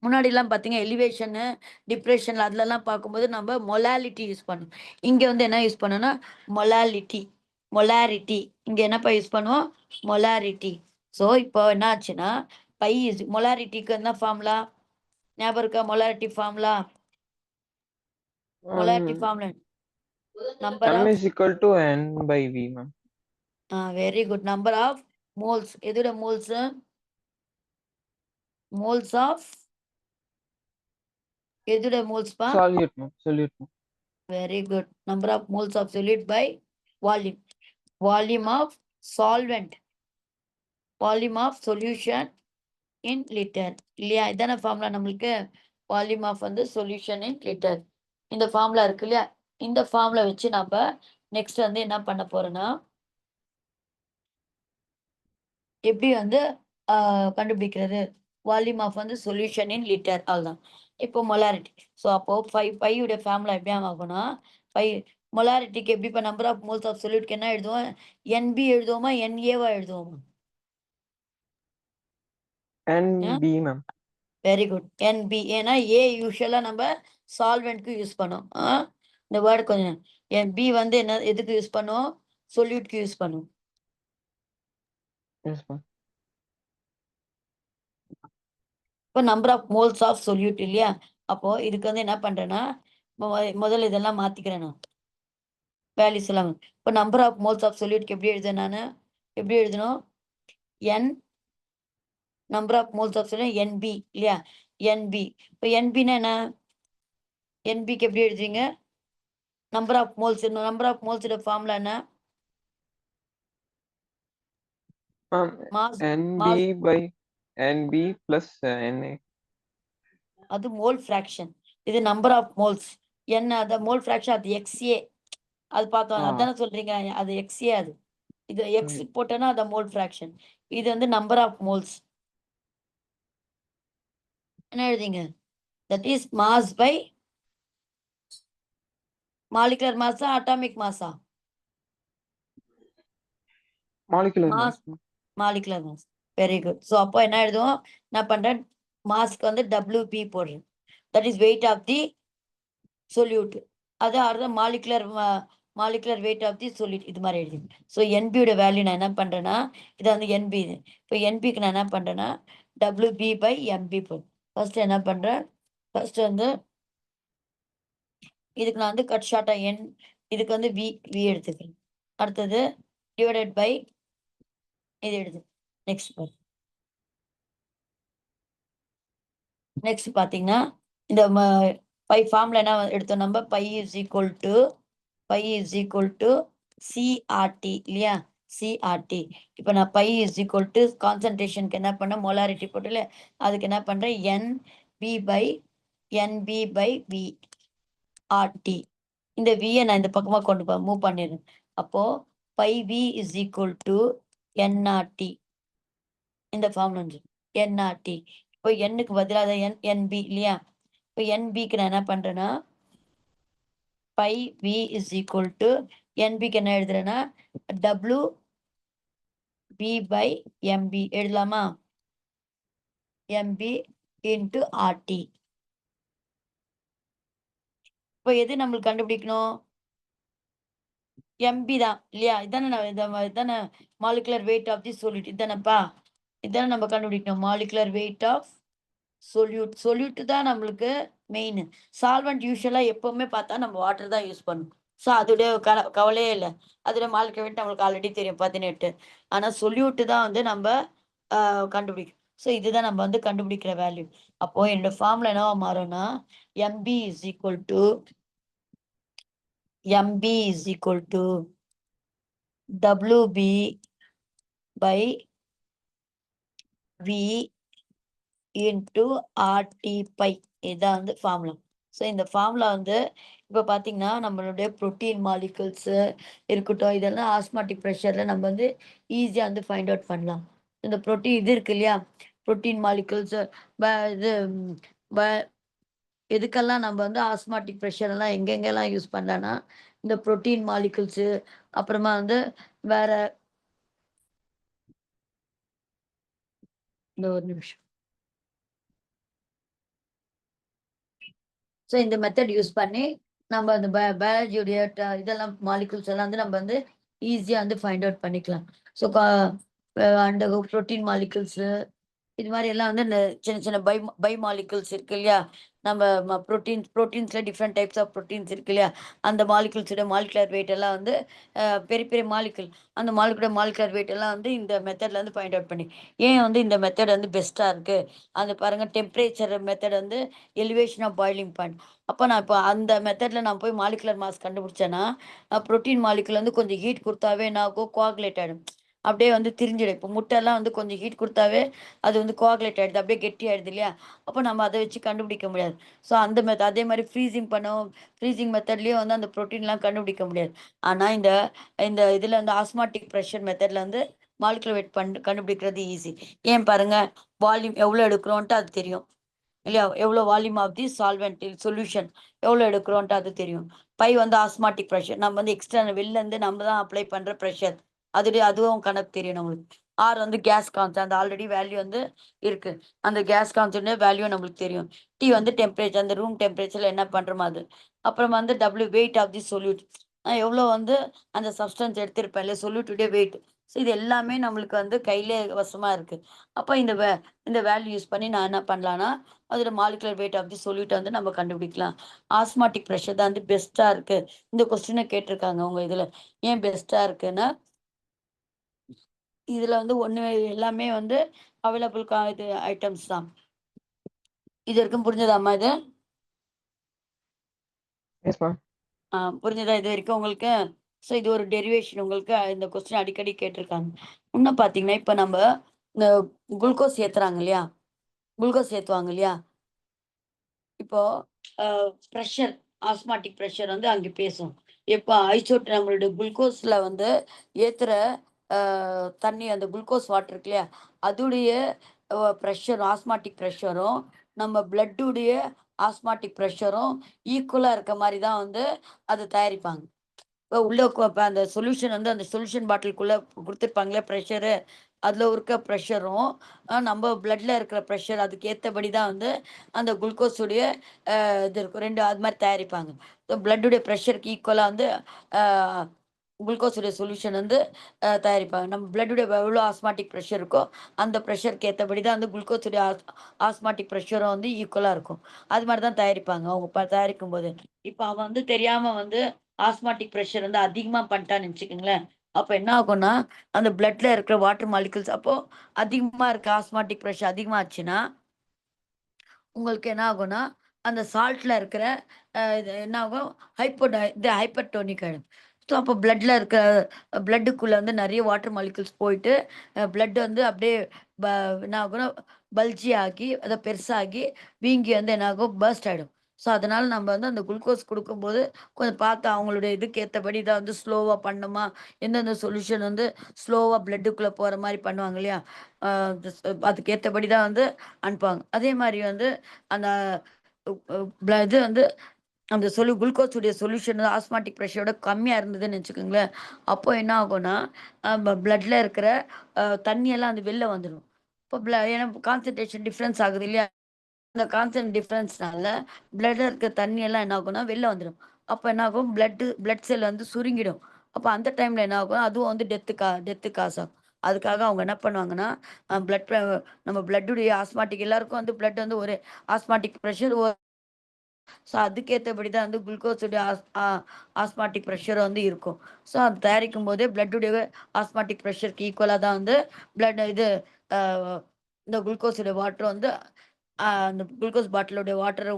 முன்னாடிலாம் பார்த்தீங்க எலிவேஷனு டிப்ரெஷன் அதுலலாம் பார்க்கும்போது நம்ம மொலாலிட்டி யூஸ் பண்ணுவோம். இங்கே வந்து என்ன யூஸ் பண்ணோன்னா மொலாரிட்டி. இங்கே என்னப்பா யூஸ் பண்ணுவோம், மொலாரிட்டி. ஸோ இப்போ என்ன ஆச்சுன்னா பை இஸ் மொலாரிட்டிக்கு என்ன ஃபார்முலா ஞாபகம் இருக்கா, molarity formula number M of is equal to N by V, ma'am. Very good. Number of moles, எதோட மோல்ஸ், மோல்ஸ் ஆஃப் எதோட மோல்ஸ்பா, Solute, ma'am. very good. Number of moles of solute by volume. Volume of solvent. Volume of solution in liter. இல்லையா, இதான formula நம்மளுக்கு. Volume of வந்து solution இன் litre. இந்த formula இருக்கு இல்லையா, இந்த ஃபார்முலா வச்சு நம்ம நெக்ஸ்ட் வந்து என்ன பண்ண போறோம்னா எப்படி வந்து கண்டுபிடிக்கிறது, வால்யூம் ஆஃப் வந்து சொல்யூஷன் இன் லிட்டர். அதுதான் இப்போ மொலாரிட்டி. ஸோ அப்போ பையுடைய ஃபார்முலா எப்படி ஆகும்னா பை மொலாரிட்டிக்கு எப்படி இப்போ நம்பர் ஆஃப் மோல்ஸ் ஆஃப் சொல்யூட்க்கு என்ன எழுதுவோம், என்பி எழுதுவோமா என்ஏவா எழுதுவோமா, NB, ma'am. Very good. NB ஏன்னா A யூஸ்வலா நம்ம சால்வெண்ட்க்கு யூஸ் பண்ணோம். இந்த வேர்டு கொஞ்சம் B வந்து என்ன எதுக்கு யூஸ் பண்ணுவோம்? சொல்யூட்க்கு யூஸ் பண்ணுவோம். Yes, ma'am. இப்போ number of moles of solute இல்லையா? அப்போ இதுக்கு வந்து என்ன பண்றேன்னா முதல்ல இதெல்லாம் மாத்திக்கிறேன் நான். வேல்யூஸ் எல்லாம். இப்போ நம்பர் ஆஃப் மோல்ஸ் ஆஃப் சொல்யூட்க்கு எப்படி எழுதுறேன் நான்? எப்படி எழுதணும்? N number of moles of solute NB இல்லையா? NB. இப்போ NBன்னா என்ன? NBக்கு எப்படி எழுதுறீங்க? Number of moles. Number of மோல்ஸோட ஃபார்முலா என்ன? Ma'am, NB mass by NB plus NA. அது மோல் ஃபிராக்ஷன். இது நம்பர் ஆஃப் மோல்ஸ். என்ன அது மோல் ஃபிராக்ஷன் அது XA. அது பார்த்தோம். அதானே சொல்றீங்க? அது XA அது. இது X போட்டேன்னா அது மோல் ஃபிராக்ஷன். இது வந்து நம்பர் ஆஃப் மோல்ஸ். என்ன எழுதிங்க? That is mass by molecular மாஸா அட்டாமிக் மாஸா? Molecular mass. Mass molecular mass. Very good. So அப்போ என்ன எழுதுவோம்? நான் பண்றேன் மாஸ்க்கு வந்து WB போடுறேன். That is weight of the solute. அது அடுத்த molecular weight of the solute. இது மாதிரி எழுதி. ஸோ NBயோட வேல்யூ நான் என்ன பண்றேன்னா இதை வந்து NB. இப்போ NBக்கு நான் என்ன பண்றேன்னா WB by MB போடுறேன். ஃபர்ஸ்ட் என்ன பண்றேன்? ஃபர்ஸ்ட் வந்து இதுக்கு நான் வந்து கட் ஷார்ட்டா இதுக்கு வந்து V எடுத்துக்கிறேன். அடுத்தது டிவைடட் பை இது எடுத்து நெக்ஸ்ட் பார்த்தீங்கன்னா இந்த பை ஃபார்ம்ல என்ன எடுத்தோம் நம்ம? Pi is equal to CRT இல்லையா? CRT. இப்போ நான் பை இஸ் ஈக்குவல் டு கான்சன்ட்ரேஷனுக்கு என்ன பண்ணேன்? மோலாரிட்டி போட்டுல அதுக்கு என்ன பண்றேன்? NB by VRT. இந்த வியை நான் இந்த பக்கமா கொண்டு மூவ் பண்ணிடுறேன். அப்போ pi V is equal to NRT. இந்த ஃபார்ம்ல வந்து NRT. இப்போ Nக்கு பதிலாக NB இல்லையா? இப்போ NBக்கு நான் என்ன பண்றேன்னா by V is equal to NBக்கு என்ன எழுதுறேன்னா WB by MB எழுதலாமா? MB into RT. இப்போ எது நம்மளுக்கு கண்டுபிடிக்கணும்? MB தான் இல்லையா? இதானே molecular weight of the solute. இதானப்பா? இதானே நம்ம கண்டுபிடிக்கணும். மாலிகுலர் வெயிட் ஆஃப் சொல்யூட் தான் நம்மளுக்கு மெயின். சால்வெண்ட் யூஸ்வலா எப்பவுமே பார்த்தா நம்ம வாட்டர் தான் யூஸ் பண்ணும். ஸோ அதோடைய கவலையே இல்லை. அதோட மாலிகுலர் வெயிட் நம்மளுக்கு ஆல்ரெடி தெரியும் 18. ஆனால் சொல்யூட் தான் வந்து நம்ம கண்டுபிடிக்கும். ஸோ இதுதான் நம்ம வந்து கண்டுபிடிக்கிற வேல்யூ. அப்போ என்னோட ஃபார்ம்ல என்னவா மாறும்னா MB is equal to WB by V into RT pi. இதான் வந்து ஃபார்முலா. ஸோ இந்த ஃபார்முலா வந்து இப்போ பார்த்தீங்கன்னா நம்மளுடைய ப்ரோட்டீன் மாலிகல்ஸ் இருக்கட்டும், இதெல்லாம் ஆஸ்மாட்டிக் ப்ரெஷரில் நம்ம வந்து ஈஸியாக வந்து ஃபைண்ட் அவுட் பண்ணலாம். இந்த ப்ரோட்டீன் இது இருக்கு இல்லையா? ப்ரோட்டீன் மாலிகல்ஸ் இது எதுக்கெல்லாம் நம்ம வந்து ஆஸ்மாட்டிக் ப்ரெஷர் எல்லாம் எங்கெங்கெல்லாம் யூஸ் பண்ணலாம்னா இந்த ப்ரோட்டீன் மாலிகல்ஸ், அப்புறமா வந்து வேற இந்த ஒரு நிமிஷம். ஸோ இந்த மெத்தட் யூஸ் பண்ணி நம்ம அந்த பயாலஜியுடைய இதெல்லாம் மாலிகுல்ஸ் எல்லாம் வந்து நம்ம வந்து ஈஸியாக வந்து ஃபைண்ட் அவுட் பண்ணிக்கலாம். ஸோ அந்த ப்ரோட்டீன் மாலிகுல்ஸு இது மாதிரி எல்லாம் வந்து இந்த சின்ன சின்ன பை மாலிகுல்ஸ் இருக்கு இல்லையா? நம்ம ப்ரோட்டீன்ஸ்ல டிஃப்ரெண்ட் டைப்ஸ் ஆஃப் ப்ரோட்டீன்ஸ் இருக்கு இல்லையா? அந்த மாலிகுல்ஸோட மாலிகுலர் வெயிட் எல்லாம் வந்து பெரிய பெரிய மாலிகுல், அந்த மாலிகுலர் வெயிட் எல்லாம் வந்து இந்த மெத்தட்ல வந்து ஃபைண்ட் அவுட் பண்ணி ஏன் வந்து இந்த மெத்தட் வந்து பெஸ்டா இருக்கு? அந்த பாருங்க டெம்பரேச்சர் மெத்தட் வந்து எலிவேஷன் ஆஃப் பாய்லிங் பாயிண்ட். அப்போ நான் இப்போ அந்த மெத்தட்ல நான் போய் மாலிகுலர் மாஸ் கண்டுபிடிச்சேன்னா ப்ரோட்டீன் மாலிகுல் வந்து கொஞ்சம் ஹீட் கொடுத்தாவே என்ன ஆகும்? கோஆகுலேட் ஆகிடும். அப்படியே வந்து திரிஞ்சிடும். இப்போ முட்டைலாம் வந்து கொஞ்சம் ஹீட் கொடுத்தாவே அது வந்து கோஆகுலேட் ஆகிடுது, அப்படியே கெட்டி ஆகிடுது இல்லையா? அப்போ நம்ம அதை வச்சு கண்டுபிடிக்க முடியாது. ஸோ அந்த அதே மாதிரி ஃப்ரீசிங் மெத்தட்லேயும் வந்து அந்த ப்ரோட்டீன்லாம் கண்டுபிடிக்க முடியாது. ஆனால் இந்த இந்த இதில் வந்து ஆஸ்மாட்டிக் ப்ரெஷர் மெத்தடில் வந்து மாலிகுலர் வெயிட் கண்டுபிடிக்கிறது ஈஸி. ஏன் பாருங்க, வால்யூம் எவ்வளோ எடுக்கிறோன்ட்டு அது தெரியும் இல்லையா? எவ்வளோ volume of the solvent solution எவ்வளோ எடுக்கிறோன்ட்டு அது தெரியும். பை வந்து ஆஸ்மாட்டிக் ப்ரெஷர், நம்ம வந்து எக்ஸ்டர்னல் வெளிலேருந்து நம்ம தான் அப்ளை பண்ணுற ப்ரெஷர், அதுவும் கணக்கு தெரியும் நம்மளுக்கு. ஆர் வந்து கேஸ் கான்ஸ்டன்ட், அந்த ஆல்ரெடி வேல்யூ வந்து இருக்கு. அந்த கேஸ் கான்ஸ்டன்ட் வேல்யூ நம்மளுக்கு தெரியும். டி வந்து டெம்பரேச்சர், அந்த ரூம் டெம்பரேச்சர்ல என்ன பண்றோமோ அது. அப்புறம் வந்து W weight of the solute. எவ்வளோ வந்து அந்த சப்ஸ்டன்ஸ் எடுத்திருப்பேன் இல்லையா, சொல்யூட்டுடைய வெயிட். ஸோ இது எல்லாமே நம்மளுக்கு வந்து கையிலே வசமா இருக்கு. அப்போ இந்த வேல்யூ யூஸ் பண்ணி நான் என்ன பண்ணலான்னா, அதோட molecular weight of the solute வந்து நம்ம கண்டுபிடிக்கலாம். ஆஸ்மாட்டிக் ப்ரெஷர் தான் வந்து பெஸ்ட்டா இருக்கு. இந்த கொஸ்டினை கேட்டிருக்காங்க உங்க இதுல. ஏன் பெஸ்ட்டா இருக்குன்னா, இதுல வந்து ஒண்ணு எல்லாமே வந்து அவைலபிள் இது ஐட்டம்ஸ் தான். இது வரைக்கும் புரிஞ்சதாம்மா இது? Yes, ma'am. புரிஞ்சதா இது வரைக்கும் உங்களுக்கு? ஸோ இது ஒரு டெரிவேஷன் உங்களுக்கு இந்த கொஸ்டின் அடிக்கடி கேட்டிருக்காங்க. இன்னும் பார்த்தீங்கன்னா, இப்ப நம்ம இந்த குளுக்கோஸ் ஏத்துறாங்க இல்லையா? குளுக்கோஸ் ஏத்துவாங்க இல்லையா? இப்போ ப்ரெஷர், ஆஸ்மாட்டிக் ப்ரெஷர் வந்து அங்கே பேசும். இப்போ நம்மளுடைய குளுக்கோஸ்ல வந்து ஏத்துற தண்ணி, அந்த குளுக்கோஸ் வாட்டர் இருக்கு இல்லையா? அதுடைய ப்ரெஷர், ஆஸ்மாட்டிக் ப்ரெஷரும் நம்ம பிளட்டுடைய ஆஸ்மாட்டிக் ப்ரெஷரும் ஈக்குவலா இருக்க மாரி தான் வந்து அது தயாரிப்பாங்க. உள்ள இப்ப அந்த சொல்யூஷன் வந்து அந்த சொல்யூஷன் பாட்டிலுக்குள்ள குடுத்துருப்பாங்கல்ல ப்ரெஷரு. அதுல இருக்க ப்ரெஷரும், நம்ம பிளட்ல இருக்கிற ப்ரெஷர் அதுக்கு ஏத்தபடி தான் வந்து அந்த குளுக்கோஸுடைய இது இருக்கும். 2 அது மாரி தயாரிப்பாங்க. பிளட்டுடைய ப்ரெஷருக்கு ஈக்குவலா வந்து அ குளுக்கோஸுடைய சொல்யூஷன் வந்து தயாரிப்பாங்க. நம்ம பிளட்டுடைய எவ்வளோ ஆஸ்மாட்டிக் ப்ரெஷர் இருக்கோ, அந்த ப்ரெஷருக்கு ஏத்தபடி தான் வந்து குளுக்கோஸுடைய ஆஸ்மாட்டிக் ப்ரெஷரும் வந்து ஈக்குவலா இருக்கும். அது மாரி தான் தயாரிப்பாங்க. அவங்க தயாரிக்கும்போது. இப்ப அவன் வந்து தெரியாம வந்து ஆஸ்மாட்டிக் ப்ரெஷர் வந்து அதிகமா பண்ணிட்டான்னு வச்சுக்கோங்களேன். அப்ப என்ன ஆகும்னா, அந்த பிளட்ல இருக்கிற வாட்டர் மாலிக்யூல்ஸ் அப்போ அதிகமா இருக்க ஆஸ்மாட்டிக் ப்ரெஷர் அதிகமாச்சுன்னா, உங்களுக்கு என்ன ஆகும்னா, அந்த சால்ட்ல இருக்கிற இது என்ன ஆகும்? இது ஹைப்பர்டோனிக் ஆயிடும். ஸோ அப்போ பிளட்ல இருக்க பிளட்டுக்குள்ள வந்து நெறைய வாட்டர் மாலிக்யூல்ஸ் போயிட்டு, பிளட் வந்து அப்படியே ப என்ன ஆகும்னா, பல்ஜி ஆகி, அத பெருசாகி, வீங்கி வந்து என்ன ஆகும்? பர்ஸ்ட் ஆயிடும். ஸோ அதனால நம்ம வந்து அந்த குளுக்கோஸ் குடுக்கும்போது, கொஞ்சம் பார்த்து அவங்களுடைய இதுக்கு ஏத்தபடி இத வந்து ஸ்லோவா பண்ணணுமா? எந்தெந்த சொல்யூஷன் வந்து ஸ்லோவா பிளட்டுக்குள்ள போற மாரி பண்ணுவாங்க இல்லையா? அ அதுக்கு ஏத்தபடி தான் வந்து அனுப்புவாங்க. அதே மாரி வந்து அந்த உ உ இது வந்து அந்த குளுக்கோஸ் உடைய சொல்யூஷன் ஆஸ்மாட்டிக் ப்ரெஷரோட கம்மியா இருந்ததுன்னு வச்சுக்கோங்களேன். அப்போ என்ன ஆகும்னா, பிளட்ல இருக்கிற தண்ணி எல்லாம் அது வெளில வந்துரும். இப்போ ஏன்னா கான்சன்ட்ரேஷன் டிஃபரன்ஸ் ஆகுது இல்லையா? அந்த கான்ஸ்டன்ட் டிஃபரன்ஸ்னால பிளட்ல இருக்க தண்ணி எல்லாம் என்ன ஆகும்னா வெளில வந்துரும். அப்ப என்ன ஆகும்? பிளட் செல் வந்து சுருங்கிடும். அப்ப அந்த டைம்ல என்ன ஆகும்? அதுவும் வந்து டெத்து காஸ் ஆகும். அதுக்காக அவங்க என்ன பண்ணுவாங்கன்னா, அ பிளட் ப நம்ம பிளட்டுடைய ஆஸ்மாட்டிக் எல்லாருக்கும் வந்து பிளட் வந்து ஒரு ஆஸ்மாட்டிக் பிரஷர் ஸோ அதுக்கேத்தபடி தான் வந்து குளுக்கோஸுடைய ஆஸ்மாட்டிக் ப்ரெஷர் வந்து இருக்கும். ஸோ அது தயாரிக்கும் போதே பிளட்டுடைய ஆஸ்மாட்டிக் ப்ரெஷருக்கு ஈக்குவலா தான் வந்து பிளட் இது அ இந்த குளுக்கோஸுடைய வாட்டர் வந்து அந்த குளுக்கோஸ் பாட்டிலுடைய வாட்டர்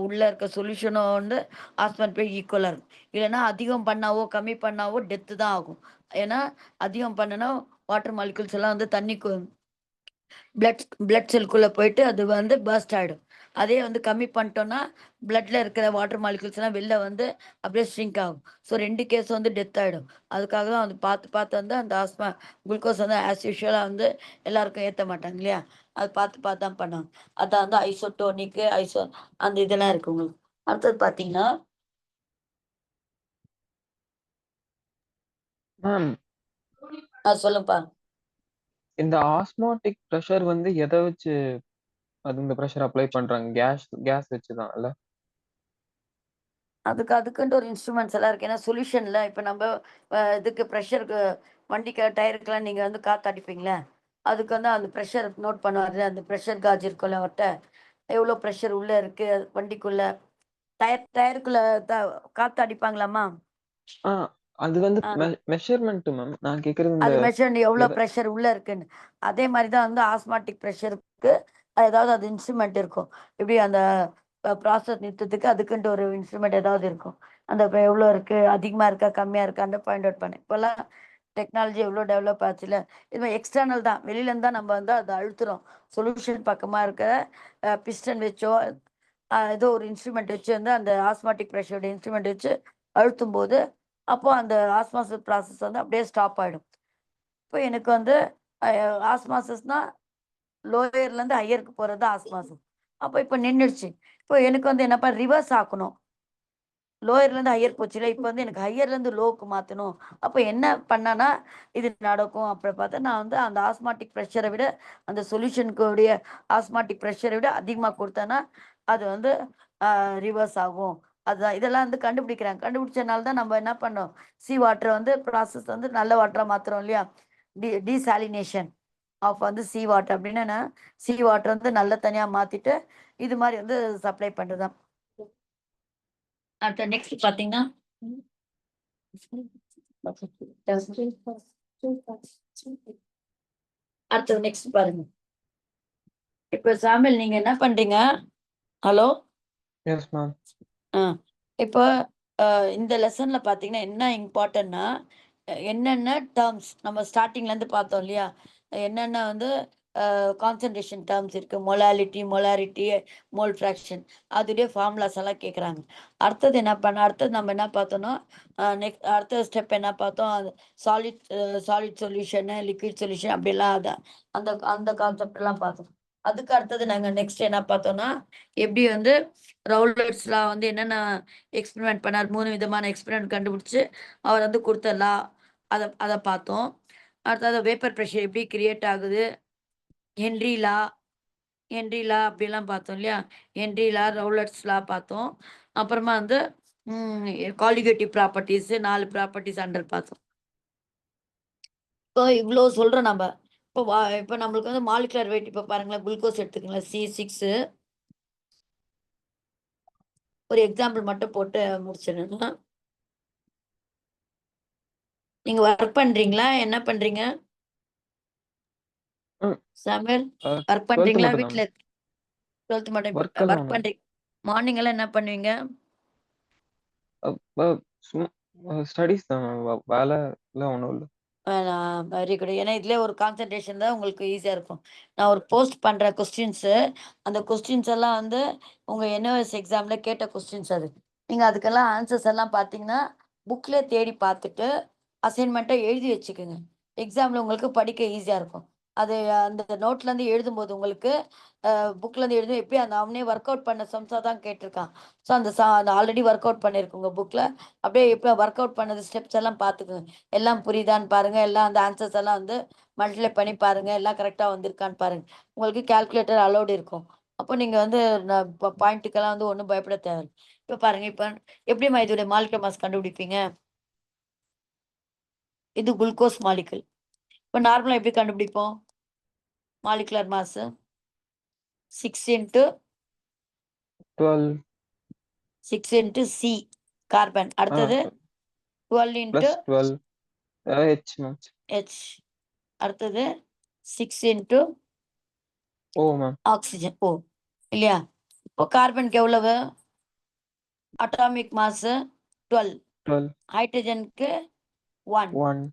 உள்ள இருக்க சொல்யூஷனும் வந்து ஆஸ்மாட் போய் ஈக்குவலா இருக்கும். இல்லைன்னா அதிகம் பண்ணாவோ, கம்மி பண்ணாவோ டெத்து தான் ஆகும். ஏன்னா அதிகம் பண்ணுனா வாட்டர் மாலிக்யூல்ஸ் எல்லாம் வந்து தண்ணிக்கு பிளட் செல்குள்ள போயிட்டு அது வந்து பர்ஸ்ட் ஆயிடும். அதே வந்து கம்மி பண்ணிட்டோம்னா, பிளட்ல இருக்கிற வாட்டர் மாலிக்யூல்ஸ் எல்லாம் வெளில வந்து அப்படியே ஷ்ரிங்க் ஆகும். ஸோ 2 கேஸ் வந்து டெத் ஆயிடும். அதுக்காக தான் வந்து பார்த்து பார்த்து வந்து அந்த குளுக்கோஸ் வந்து ஆஸ் யூசுவலா வந்து எல்லாருக்கும் ஏத்த மாட்டாங்க இல்லையா? அது பார்த்து பார்த்து தான் பண்ணுவாங்க. அதான் வந்து ஐசோடோனிக்கு, அந்த இதெல்லாம் இருக்கு உங்களுக்கு. அடுத்தது பார்த்தீங்கன்னா, மேம், சொல்லுப்பா. இந்த ஆஸ்மாட்டிக் பிரஷர் வந்து எத வச்சு இந்த பிரஷர் அப்ளை பண்றாங்க? கேஸ் வச்சு தான் இல்ல? அதுக்குன்ட்டு ஒரு இன்ஸ்ட்ருமெண்ட்ஸ் எல்லாம் இருக்கு. ஏன்னா சொல்யூஷன்ல இப்ப நம்ப இதுக்கு பிரஷருக்கு வண்டிக்கு டயருக்குலாம் நீங்க வந்து காத்து அடிப்பீங்கள்ல, அதுக்கு வந்து அந்த பிரஷர் நோட் பண்ணுவாரு. அந்த பிரஷர் காஜ் இருக்கும்ல அவர்ட்ட. எவ்வளோ பிரஷர் உள்ள இருக்கு வண்டிக்குள்ள. டயருக்குள்ள த காத்து அடிப்பாங்களாம்மா? ஆ அது வந்து ஆ. Measurement ma'am. நான் கேட்கறது இந்த அது மெஷர் எவ்வளோ எத பிரஷர் உள்ள இருக்குன்னு. அதே மாரி தான் வந்து ஆஸ்மாட்டிக் பிரஷருக்கு ஏதாவது அது இன்ஸ்ட்ருமெண்ட் இருக்கும். எப்படி அந்த ப்ராசஸ் நிறுத்தத்துக்கு அதுக்குன்ட்டு ஒரு இன்ஸ்ட்ருமெண்ட் ஏதாவது இருக்கும். அந்த இப்ப எவ்வளோ இருக்கு, அதிகமா இருக்கா, கம்மியா இருக்கான்னு ஃபைண்ட் அவுட் பண்ண. இப்போலாம் டெக்னாலஜி எவ்வளோ டெவலப் ஆச்சுல்ல. இது எக்ஸ்டர்னல் தான். வெளியிலேருந்து தான் நம்ம வந்து அத அழுத்துறோம். சொல்யூஷன் பக்கமா இருக்கிற பிஸ்டன் வச்சோ, ஏதோ ஒரு இன்ஸ்ட்ருமெண்ட் வச்சு வந்து அந்த ஆஸ்மாட்டிக் பிரஷரோட இன்ஸ்ட்ருமெண்ட் வச்சு அழுத்தும்போது, அப்போ அந்த ஆஸ்மாசிஸ் ப்ராசஸ் வந்து அப்படியே ஸ்டாப் ஆயிடும். இப்போ எனக்கு வந்து அ ஆஸ்மாசிஸ்னா லோயர்லேருந்து ஹையருக்கு போறது தான் ஆஸ்மாசிஸ். அப்போ இப்போ நின்னுடுச்சு. இப்போ எனக்கு வந்து என்னப்பா ரிவர்ஸ் ஆக்கணும். லோயர்ல இருந்து ஹையர் போச்சுல, இப்ப வந்து எனக்கு ஹையர்ல இருந்து லோவுக்கு மாத்தணும். அப்ப என்ன பண்ணனா இது நடக்கும் அப்படி பார்த்தா, நான் வந்து அந்த ஆஸ்மாட்டிக் பிரஷரை விட அந்த சொல்யூஷனுக்கு உடைய ஆஸ்மாட்டிக் பிரஷரை விட அதிகமா கொடுத்தேன்னா அது வந்து ரிவர்ஸ் ஆகும். அதுதான் இதெல்லாம் வந்து கண்டுபிடிக்கிறாங்க. கண்டுபிடிச்சனால தான் நம்ம என்ன பண்ணோம், சி வாட்டர் வந்து ப்ராசஸ் வந்து நல்ல வாட்டரா மாத்துறோம் இல்லையா? டீசாலினேஷன் ஆஃப் வந்து சி வாட்டர் அப்படின்னு சி வாட்டர் வந்து நல்ல தனியா மாத்திட்டு இது மாதிரி வந்து சப்ளை பண்றதுதான். அடுத்த நெக்ஸ்ட் பாத்தீங்கன்னா அடுத்தது நெக்ஸ்ட் பாருங்க. இப்ப சாமில் நீங்க என்ன பண்றீங்க? ஹலோ. Yes ma'am. இப்போ இந்த லெசன்ல பாத்தீங்கன்னா என்ன இம்பார்ட்டன்ட்னா என்னென்ன டேர்ம்ஸ் நம்ம ஸ்டார்டிங்ல இருந்து பார்த்தோம் இல்லையா? என்னென்ன வந்து கான்சன்ட்ரேஷன் டேர்ம்ஸ் இருக்கு, மொலாரிட்டி, மோல் ஃப்ராக்ஷன் அதுடைய ஃபார்முலாஸ் எல்லாம் கேட்குறாங்க. அடுத்தது நம்ம என்ன பார்த்தோம்னா நெக்ஸ்ட் அடுத்த ஸ்டெப் என்ன பார்த்தோம், சாலிட் சொல்யூஷனு லிக்விட் சொல்யூஷன் அப்படிலாம் அந்த அந்த கான்செப்ட் எல்லாம் பார்த்தோம். அதுக்கு அடுத்தது நாங்க நெக்ஸ்ட் என்ன பார்த்தோம்னா எப்படி வந்து ரவுலட்ஸ்லா வந்து என்னென்ன எக்ஸ்பெரிமெண்ட் பண்ணார், 3 விதமான எக்ஸ்பெரிமெண்ட் கண்டுபிடிச்சு அவர் வந்து கொடுத்த லா அதை பார்த்தோம். அடுத்தது வேப்பர் ப்ரெஷர் எப்படி கிரியேட் ஆகுது, ஹென்றி லா அப்படிலாம் பார்த்தோம் இல்லையா? ஹென்றி லா, ரவுலட்ஸ் லா பார்த்தோம். அப்புறமா வந்து காலிகேட்டிவ் ப்ராப்பர்ட்டிஸ் 4 ப்ராப்பர்ட்டிஸ் அண்டர் பார்த்தோம். இப்போ இவ்வளோ சொல்றோம் நம்ம. இப்போ நம்மளுக்கு வந்து மாலிகுலர் வெயிட் இப்போ பாருங்களேன், குளுக்கோஸ் எடுத்துக்கலாம் C6. ஒரு எக்ஸாம்பிள் மட்டும் போட்டு முடிச்சிடுங்க. நீங்க ஒர்க் பண்றீங்களா, என்ன பண்றீங்க சாமுவேல்? ஒர்க் 12th பண்றீங்களா மட்டும் தான். வீட்ல? 12th மட்டும் ஒர்க் ஒர்க் எல்லாம் பண்றீங்க. மார்னிங் எல்லாம் என்ன பண்ணுவீங்க? ஸ்டடீஸ் தான் மேம். வேலை எல்லாம் ஒன்றும் இல்லை. Very good. ஏன்னா இதுல ஒரு கான்சென்ட்ரேஷன் தான் உங்களுக்கு ஈஸியா இருக்கும். நான் ஒரு போஸ்ட் பண்ற கொஸ்டின்ஸ் அந்த கொஸ்டின்ஸ் எல்லாம் வந்து உங்க என்ஓஎஸ் எக்ஸாம்ல கேட்ட கொஸ்டின்ஸ் அது. நீங்க அதுக்கெல்லாம் ஆன்சர்ஸ் எல்லாம் பார்த்தீங்கன்னா புக்ல தேடி பார்த்துட்டு அசைன்மெண்ட்டை எழுதி வச்சுக்கோங்க. எக்ஸாம்ல உங்களுக்கு படிக்க ஈஸியா இருக்கும். அது அந்த நோட்ல இருந்து எழுதும்போது உங்களுக்கு புக்ல இருந்து எழுதும் எப்படி அந்த அவனே ஒர்க் அவுட் பண்ண சம்ஸா தான் கேட்டிருக்கான். ஸோ அந்த ஆல்ரெடி ஒர்க் அவுட் பண்ணியிருக்குங்க புக்ல. அப்படியே இப்போ ஒர்க் அவுட் பண்ணது ஸ்டெப்ஸ் எல்லாம் பார்த்துக்குங்க. எல்லாம் புரியுதான்னு பாருங்க. எல்லாம் அந்த ஆன்சர்ஸ் எல்லாம் வந்து மல்டிப்ளை பண்ணி பாருங்க. எல்லாம் கரெக்டா வந்திருக்கான்னு பாருங்க. உங்களுக்கு கால்குலேட்டர் அலோடு இருக்கும். அப்போ நீங்க வந்து பாயிண்ட்டுக்கெல்லாம் வந்து ஒன்றும் பயப்பட தேவை. இப்போ பாருங்க, இப்போ எப்படிம்மா இதோட மாலிகுலர் மாஸ் கண்டுபிடிப்பீங்க? இது குளுக்கோஸ் மாலிகுல். இப்போ நார்மலா எப்படி கண்டுபிடிப்போம் molecular mass? 6 into 12 6 into C carbon. அடுத்தது 12 into + 12 H மேம். H. அடுத்தது 6 into ஓ மேம். ஆக்சிஜன் O இல்லையா? இப்போ கார்பனுக்கு எவ்வளவு அட்டாமிக் மாஸ்? 12. 12 ஹைட்ரஜனுக்கு 1. 1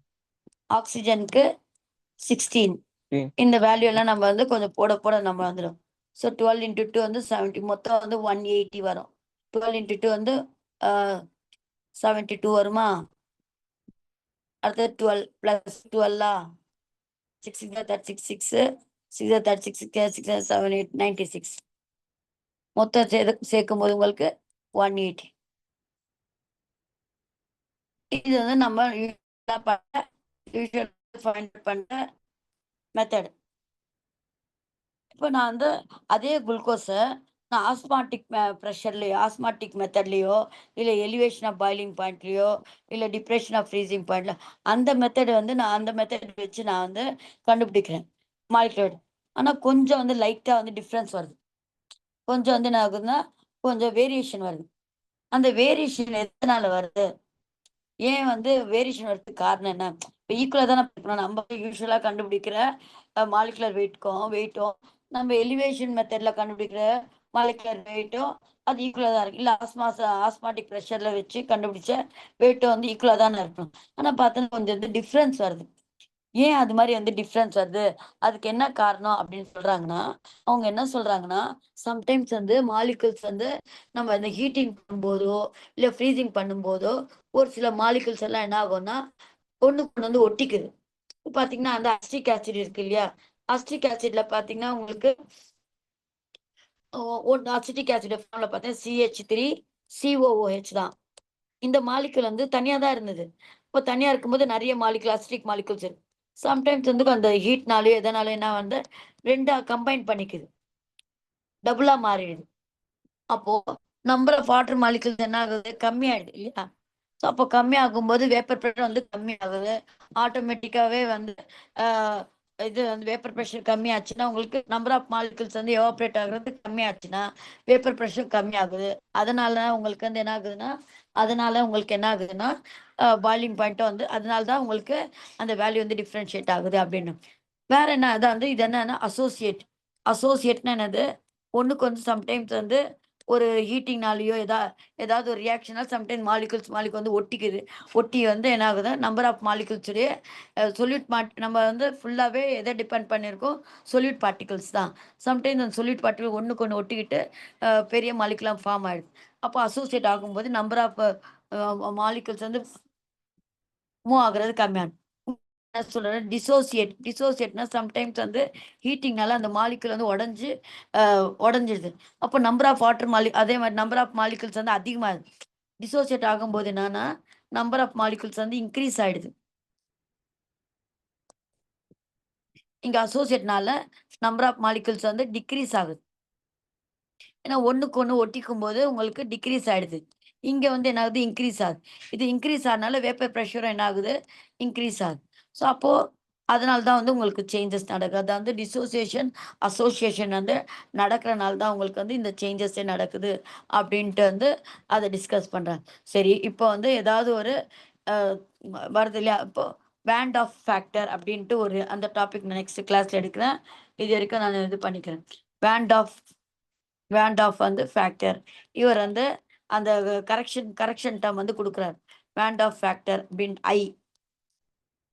ஆக்சிஜனுக்கு 16. 3 இந்த வேல்யூ எல்லாம் நம்ம வந்து கொஞ்சம் போட போட நம்ம வந்துடும். ஸோ 12 into 2 வந்து 70. மொத்தம் வந்து 180 வரும். 12 into 2 வந்து 72 வருமா? அடுத்தது 12 plus 12 6 36 6 36 6 7 8 96. மொத்தம் சேர்க்கும் போது உங்களுக்கு 180. இது வந்து நம்ம ஃபைண்ட் பண்ற மெத்தட். இப்போ நான் வந்து அதே குளுக்கோஸை நான் ஆஸ்மாட்டிக் ப்ரெஷர்லையோ ஆஸ்மாட்டிக் மெத்தட்லையோ இல்லை எலிவேஷன் ஆஃப் பாயிலிங் பாயிண்ட்லையோ இல்லை டிப்ரெஷன் ஆஃப் ஃப்ரீசிங் பாயிண்ட்ல அந்த மெத்தட் வந்து நான் அந்த மெத்தட் வச்சு நான் வந்து கண்டுபிடிக்கிறேன் மாலிகுலர். ஆனால் கொஞ்சம் வந்து லைட்டாக வந்து டிஃப்ரென்ஸ் வருது. கொஞ்சம் வந்து என்ன ஆகுதுன்னா கொஞ்சம் வேரியேஷன் வருது. அந்த வேரியேஷன் எதனால வருது, ஏன் வந்து வேரியேஷன் வரதுக்கு காரணம் என்ன? இப்போ ஈக்குவலாக தானே பார்க்கணும். நம்ம யூஸ்வலாக கண்டுபிடிக்கிற மாலிகுலர் வெயிட்டும் நம்ம எலிவேஷன் மெத்தடில் கண்டுபிடிக்கிற மாலிகுலர் வெயிட்டும் அது ஈக்குவலாக தான் இருக்கு. இல்லை ஆஸ்மாட்டிக் ப்ரெஷரில் வச்சு கண்டுபிடிச்ச வெயிட்டும் வந்து ஈக்குவலாக தானே இருக்கணும். ஆனால் பார்த்தோன்னா கொஞ்சம் வந்து டிஃப்ரென்ஸ் வருது. ஏன் அது மாதிரி வந்து டிஃப்ரென்ஸ் வருது, அதுக்கு என்ன காரணம் அப்படின்னு சொல்றாங்கன்னா, அவங்க என்ன சொல்றாங்கன்னா சம்டைம்ஸ் வந்து மாலிகுல்ஸ் வந்து நம்ம இந்த ஹீட்டிங் பண்ணும்போதோ இல்லை ஃப்ரீசிங் பண்ணும்போதோ ஒரு சில மாலிகுல்ஸ் எல்லாம் என்ன ஆகும்னா ஒண்ணுக்கு வந்து ஒட்டிக்குது. பாத்தீங்கன்னா அந்த அஸ்டிக் ஆசிட் இருக்கு இல்லையா? அஸ்டிக் ஆசிட்ல பாத்தீங்கன்னா உங்களுக்கு அசிட்டிக் ஆசிட் ஃபார்ம்ல பார்த்தா CH3COOH தான். இந்த மாலிக்யூல் வந்து தனியா தான் இருந்தது. இப்போ தனியா இருக்கும்போது நெறைய மாலிக்யூல் அசிட்டிக் மாலிக்யூல்ஸ் இருக்கு. சம்டைம்ஸ் வந்து அந்த ஹீட்னாலயோ எதனாலயோ என்ன வந்து 2ஆ கம்பைன் பண்ணிக்குது. டபுளா மாறிடுது. அப்போ நம்பர் ஆஃப் வாட்டர் மாலிக்யூல்ஸ் என்ன ஆகுது? கம்மியாயிடுது இல்லையா? ஸோ அப்போ கம்மியாகும்போது வேப்பர் பிரஷர் வந்து கம்மியாகுது. ஆட்டோமேட்டிக்காவே வந்து ஆ இது வந்து வேப்பர் பிரஷர் கம்மியாச்சுன்னா, உங்களுக்கு நம்பர் ஆஃப் மாலிக்யூல்ஸ் வந்து எவாப்ரேட் ஆகுறது கம்மியாச்சுன்னா, வேப்பர் பிரஷர் கம்மியாகுது. அதனால உங்களுக்கு வந்து என்ன ஆகுதுன்னா பாய்லிங் பாயிண்ட்டும் வந்து அதனால தான் உங்களுக்கு அந்த வேல்யூ வந்து டிஃபரன்ஷியேட் ஆகுது அப்படின்னு. வேற என்ன அதான் வந்து இது என்னன்னா அசோசியேட். அசோசியேட்னா என்னது? ஒண்ணுக்கு வந்து சம்டைம்ஸ் வந்து ஒரு ஹீட்டிங்னாலயோ ஏதாவது ஒரு ரியாக்ஷனால சம்டைம்ஸ் மாலிக்யூல் வந்து ஒட்டிக்குது. ஒட்டி வந்து என்ன ஆகுது? நம்பர் ஆஃப் மாலிக்யூல்ஸ் உடைய சொல்யூட் நம்ம வந்து ஃபுல்லாவே எத டிபெண்ட் பண்ணியிருக்கோம்? சொல்யூட் பார்ட்டிகிள்ஸ் தான். சம்டைம்ஸ் அந்த சொல்யூட் பார்ட்டிகிள் ஒண்ணுக்கு ஒண்ணு ஒட்டிக்கிட்டு பெரிய மாலிக்யூலா ஃபார்ம் ஆயிடுது. அப்போ அசோசியேட் ஆகும்போது நம்பர் ஆஃப் மாலிக்யூல்ஸ் வந்து மூவ் ஆகுறது கம்மியாகும். என்ன சொல்றேன் டிசோசியேட்னா சம்டைம்ஸ் வந்து ஹீட்டிங்னால அந்த மாலிக்யூல் வந்து உடஞ்சிடுது. அப்போ நம்பர் ஆஃப் வாட்டர் அதே மாதிரி நம்பர் ஆஃப் மாலிக்யூல்ஸ் வந்து அதிகமாகுது. டிசோசியேட் ஆகும்போது என்னன்னா நம்பர் ஆஃப் மாலிக்யூல்ஸ் வந்து இன்க்ரீஸ் ஆயிடுது. இங்க அசோசியேட்னால நம்பர் ஆஃப் மாலிக்யூல்ஸ் வந்து டிக்ரீஸ் ஆகுது. ஏன்னா ஒண்ணுக்கு ஒண்ணு ஒட்டிக்கும் போது உங்களுக்கு டிக்ரீஸ் ஆயிடுது. இங்க வந்து என்ன ஆகுது? இன்க்ரீஸ் ஆகுது. இது இன்க்ரீஸ் ஆனால வேப்பர் பிரஷரும் என்ன ஆகுது? இன்க்ரீஸ் ஆகுது. ஸோ அப்போ அதனால தான் வந்து உங்களுக்கு சேஞ்சஸ் நடக்குது. அதான் வந்து டிசோசியேஷன், அசோசியேஷன் வந்து நடக்கிறனால தான் உங்களுக்கு வந்து இந்த சேஞ்சஸே நடக்குது அப்படின்ட்டு வந்து அத டிஸ்கஸ் பண்றாங்க. சரி, இப்போ வந்து ஏதாவது ஒரு அ வருது இல்லையா? இப்போ பேண்ட் ஆஃப் ஃபேக்டர் அப்படின்ட்டு ஒரு அந்த டாபிக் நான் நெக்ஸ்ட் கிளாஸ்ல எடுக்கிறேன். இது வரைக்கும் நான் இது பண்ணிக்கிறேன். பேண்ட் ஆஃப் வந்து ஃபேக்டர். இவர் வந்து அந்த கரெக்ஷன் டெர்ம் வந்து குடுக்குறாரு. பேண்ட் ஆஃப் ஃபேக்டர் பின்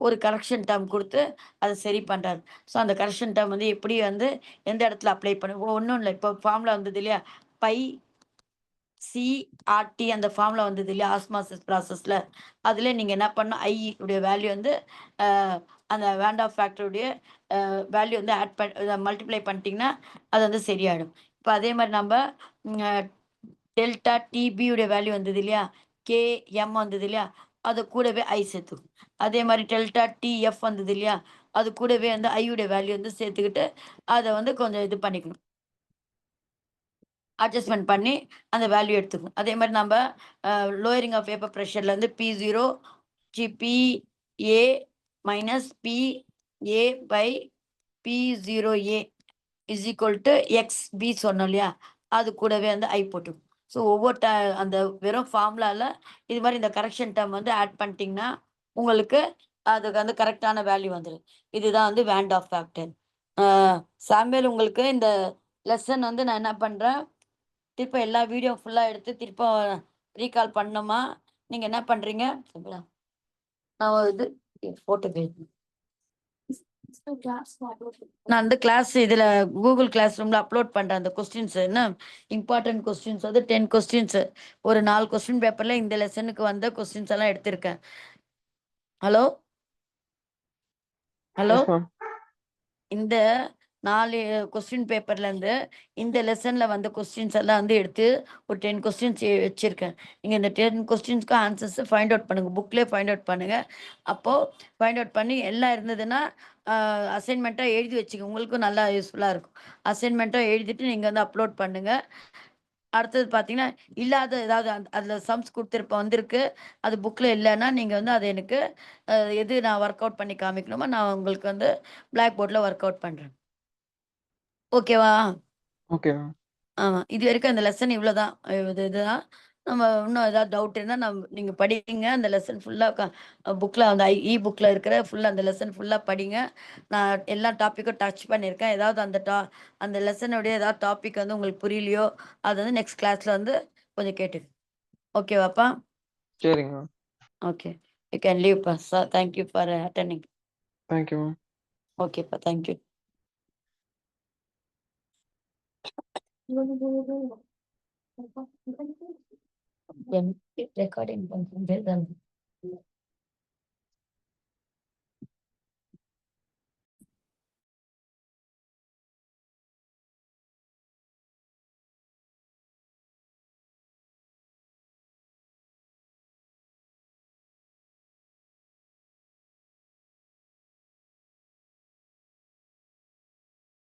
ஒரு கரெக்ஷன் டெர்ம் குடுத்து அத சரி பண்றாரு. ஸோ அந்த கரெக்ஷன் டெர்ம் வந்து எப்படி வந்து எந்த இடத்துல அப்ளை ஒண்ணும் இல்ல. இப்போ ஃபார்முலா வந்தது இல்லையா? பை சிஆர்டி அந்த ஃபார்முலா வந்தது இல்லையா? ஆஸ்மாசிஸ் ப்ராசஸ்ல. அதில நீங்க என்ன பண்ணணும்? உடைய வேல்யூ வந்து அ அந்த வேண்ட் ஆஃப் ஃபேக்டர் உடைய வேல்யூ வந்து மல்டிப்ளை பண்ணிட்டீங்கன்னா, அது வந்து சரியாயிடும். இப்ப அதே மாரி நம்ப அ டெல்டா டிபி உடைய வேல்யூ வந்தது இல்லையா? கேஎம் வந்தது இல்லையா? அது கூடவே சேர்த்துக்கணும். அதே மாரி டெல்டா டிஎஃப் வந்தது இல்லையா? அது கூடவே வந்து உடைய வேல்யூ வந்து சேர்த்துக்கிட்டு, அத வந்து கொஞ்சம் இது பண்ணிக்கணும். அட்ஜஸ்ட்மென்ட் பண்ணி அந்த வேல்யூ எடுத்துக்கணும். அதே மாரி நம்ப லோயரிங் ஆஃப் வேப்பர் பிரஷர்ல இருந்து P0 PA minus PA by P0A is equal to XB சொன்னோம் இல்லையா? அது கூடவே வந்து போட்டுக்கணும். ஸோ ஒவ்வொரு அந்த வெறும் ஃபார்முலால இது மாரி இந்த கரெக்ஷன் டெர்ம் வந்து ஆட் பண்ணிட்டீங்கன்னா, உங்களுக்கு அதுக்கு வந்து கரெக்ட்டான வேல்யூ வந்துரும். இதுதான் வந்து want of factor. A Samuel உங்களுக்கு இந்த லெசன் வந்து நான் என்ன பண்றேன், திருப்ப எல்லா வீடியோ ஃபுல்லா எடுத்து திருப்ப ரீகால் பண்ணணுமா? நீங்க என்ன பண்றீங்க? நான் ஒரு போட்டோ நான் அந்த கிளாஸ் இதுல கூகுள் கிளாஸ் ரூம்ல அப்லோட் பண்றேன். அந்த கொஸ்டின்ஸ் என்ன இம்பார்ட்டன்ட் கொஸ்டின்ஸ் வந்து 10 கொஸ்டின்ஸ் ஒரு 4 கொஸ்டின் பேப்பர்ல இந்த லெசனுக்கு வந்த கொஸ்டின்ஸ் எல்லாம் எடுத்திருக்கேன். Hello hello yes ma'am. இந்த 4 கொஸ்டின் பேப்பர்ல இருந்து இந்த லெசன்ல வந்த கொஸ்டின்ஸ் எல்லாம் வந்து எடுத்து ஒரு 10 கொஸ்டின்ஸ் வச்சிருக்கேன். நீங்க இந்த 10 கொஸ்டின்ஸ்க்கு ஆன்சர்ஸ் ஃபைண்ட் அவுட் பண்ணுங்க. புக்லயே ஃபைண்ட் அவுட் பண்ணுங்க. அப்போ ஃபைண்ட் அவுட் பண்ணி எல்லாம் இருந்ததுன்னா அசைன்மெண்ட்டா எழுதி வச்சுக்கோங்க. உங்களுக்கும் நல்லா யூஸ்ஃபுல்லா இருக்கும். அசைன்மெண்ட்டா எழுதிட்டு நீங்க வந்து அப்லோட் பண்ணுங்க. அடுத்தது பார்த்தீங்கன்னா, இல்லாத ஏதாவது அதுல சம்ஸ் வந்திருக்கு. அது புக்ல இல்லன்னா, நீங்க வந்து அத எனக்கு எது நான் ஒர்க் அவுட் பண்ணி காமிக்கணுமோ, நான் உங்களுக்கு வந்து பிளாக் போர்ட்ல ஒர்க் அவுட் பண்றேன். ஓகேவா? Okay ma'am. ஆமா. இதுவரைக்கும் அந்த லெசன் இவ்வளோதான். இதுதான். நம்ம இன்னும் ஏதாவது டவுட் இருந்தா நீங்க படிங்க. அந்த லெசன் ஃபுல்லா புக்ல அந்த புக்ல இருக்கிற ஃபுல்லா அந்த லெசன் ஃபுல்லா படிங்க. நான் எல்லா டாபிக்கும் டச் பண்ணியிருக்கேன். ஏதாவது அந்த லெசனுடைய ஏதாவது டாபிக் வந்து உங்களுக்கு புரியலையோ, அது வந்து நெக்ஸ்ட் கிளாஸ்ல வந்து கொஞ்சம் கேட்டுங்க. ஓகேவாப்பா? சரிங்க மேம். ஓகே. யூ கேன் லீவ்ப்பா. Thank you for attending. Thank you ma'am. ஓகேப்பா. Thank you. ரெக்கார்டிங் பண்றேன்.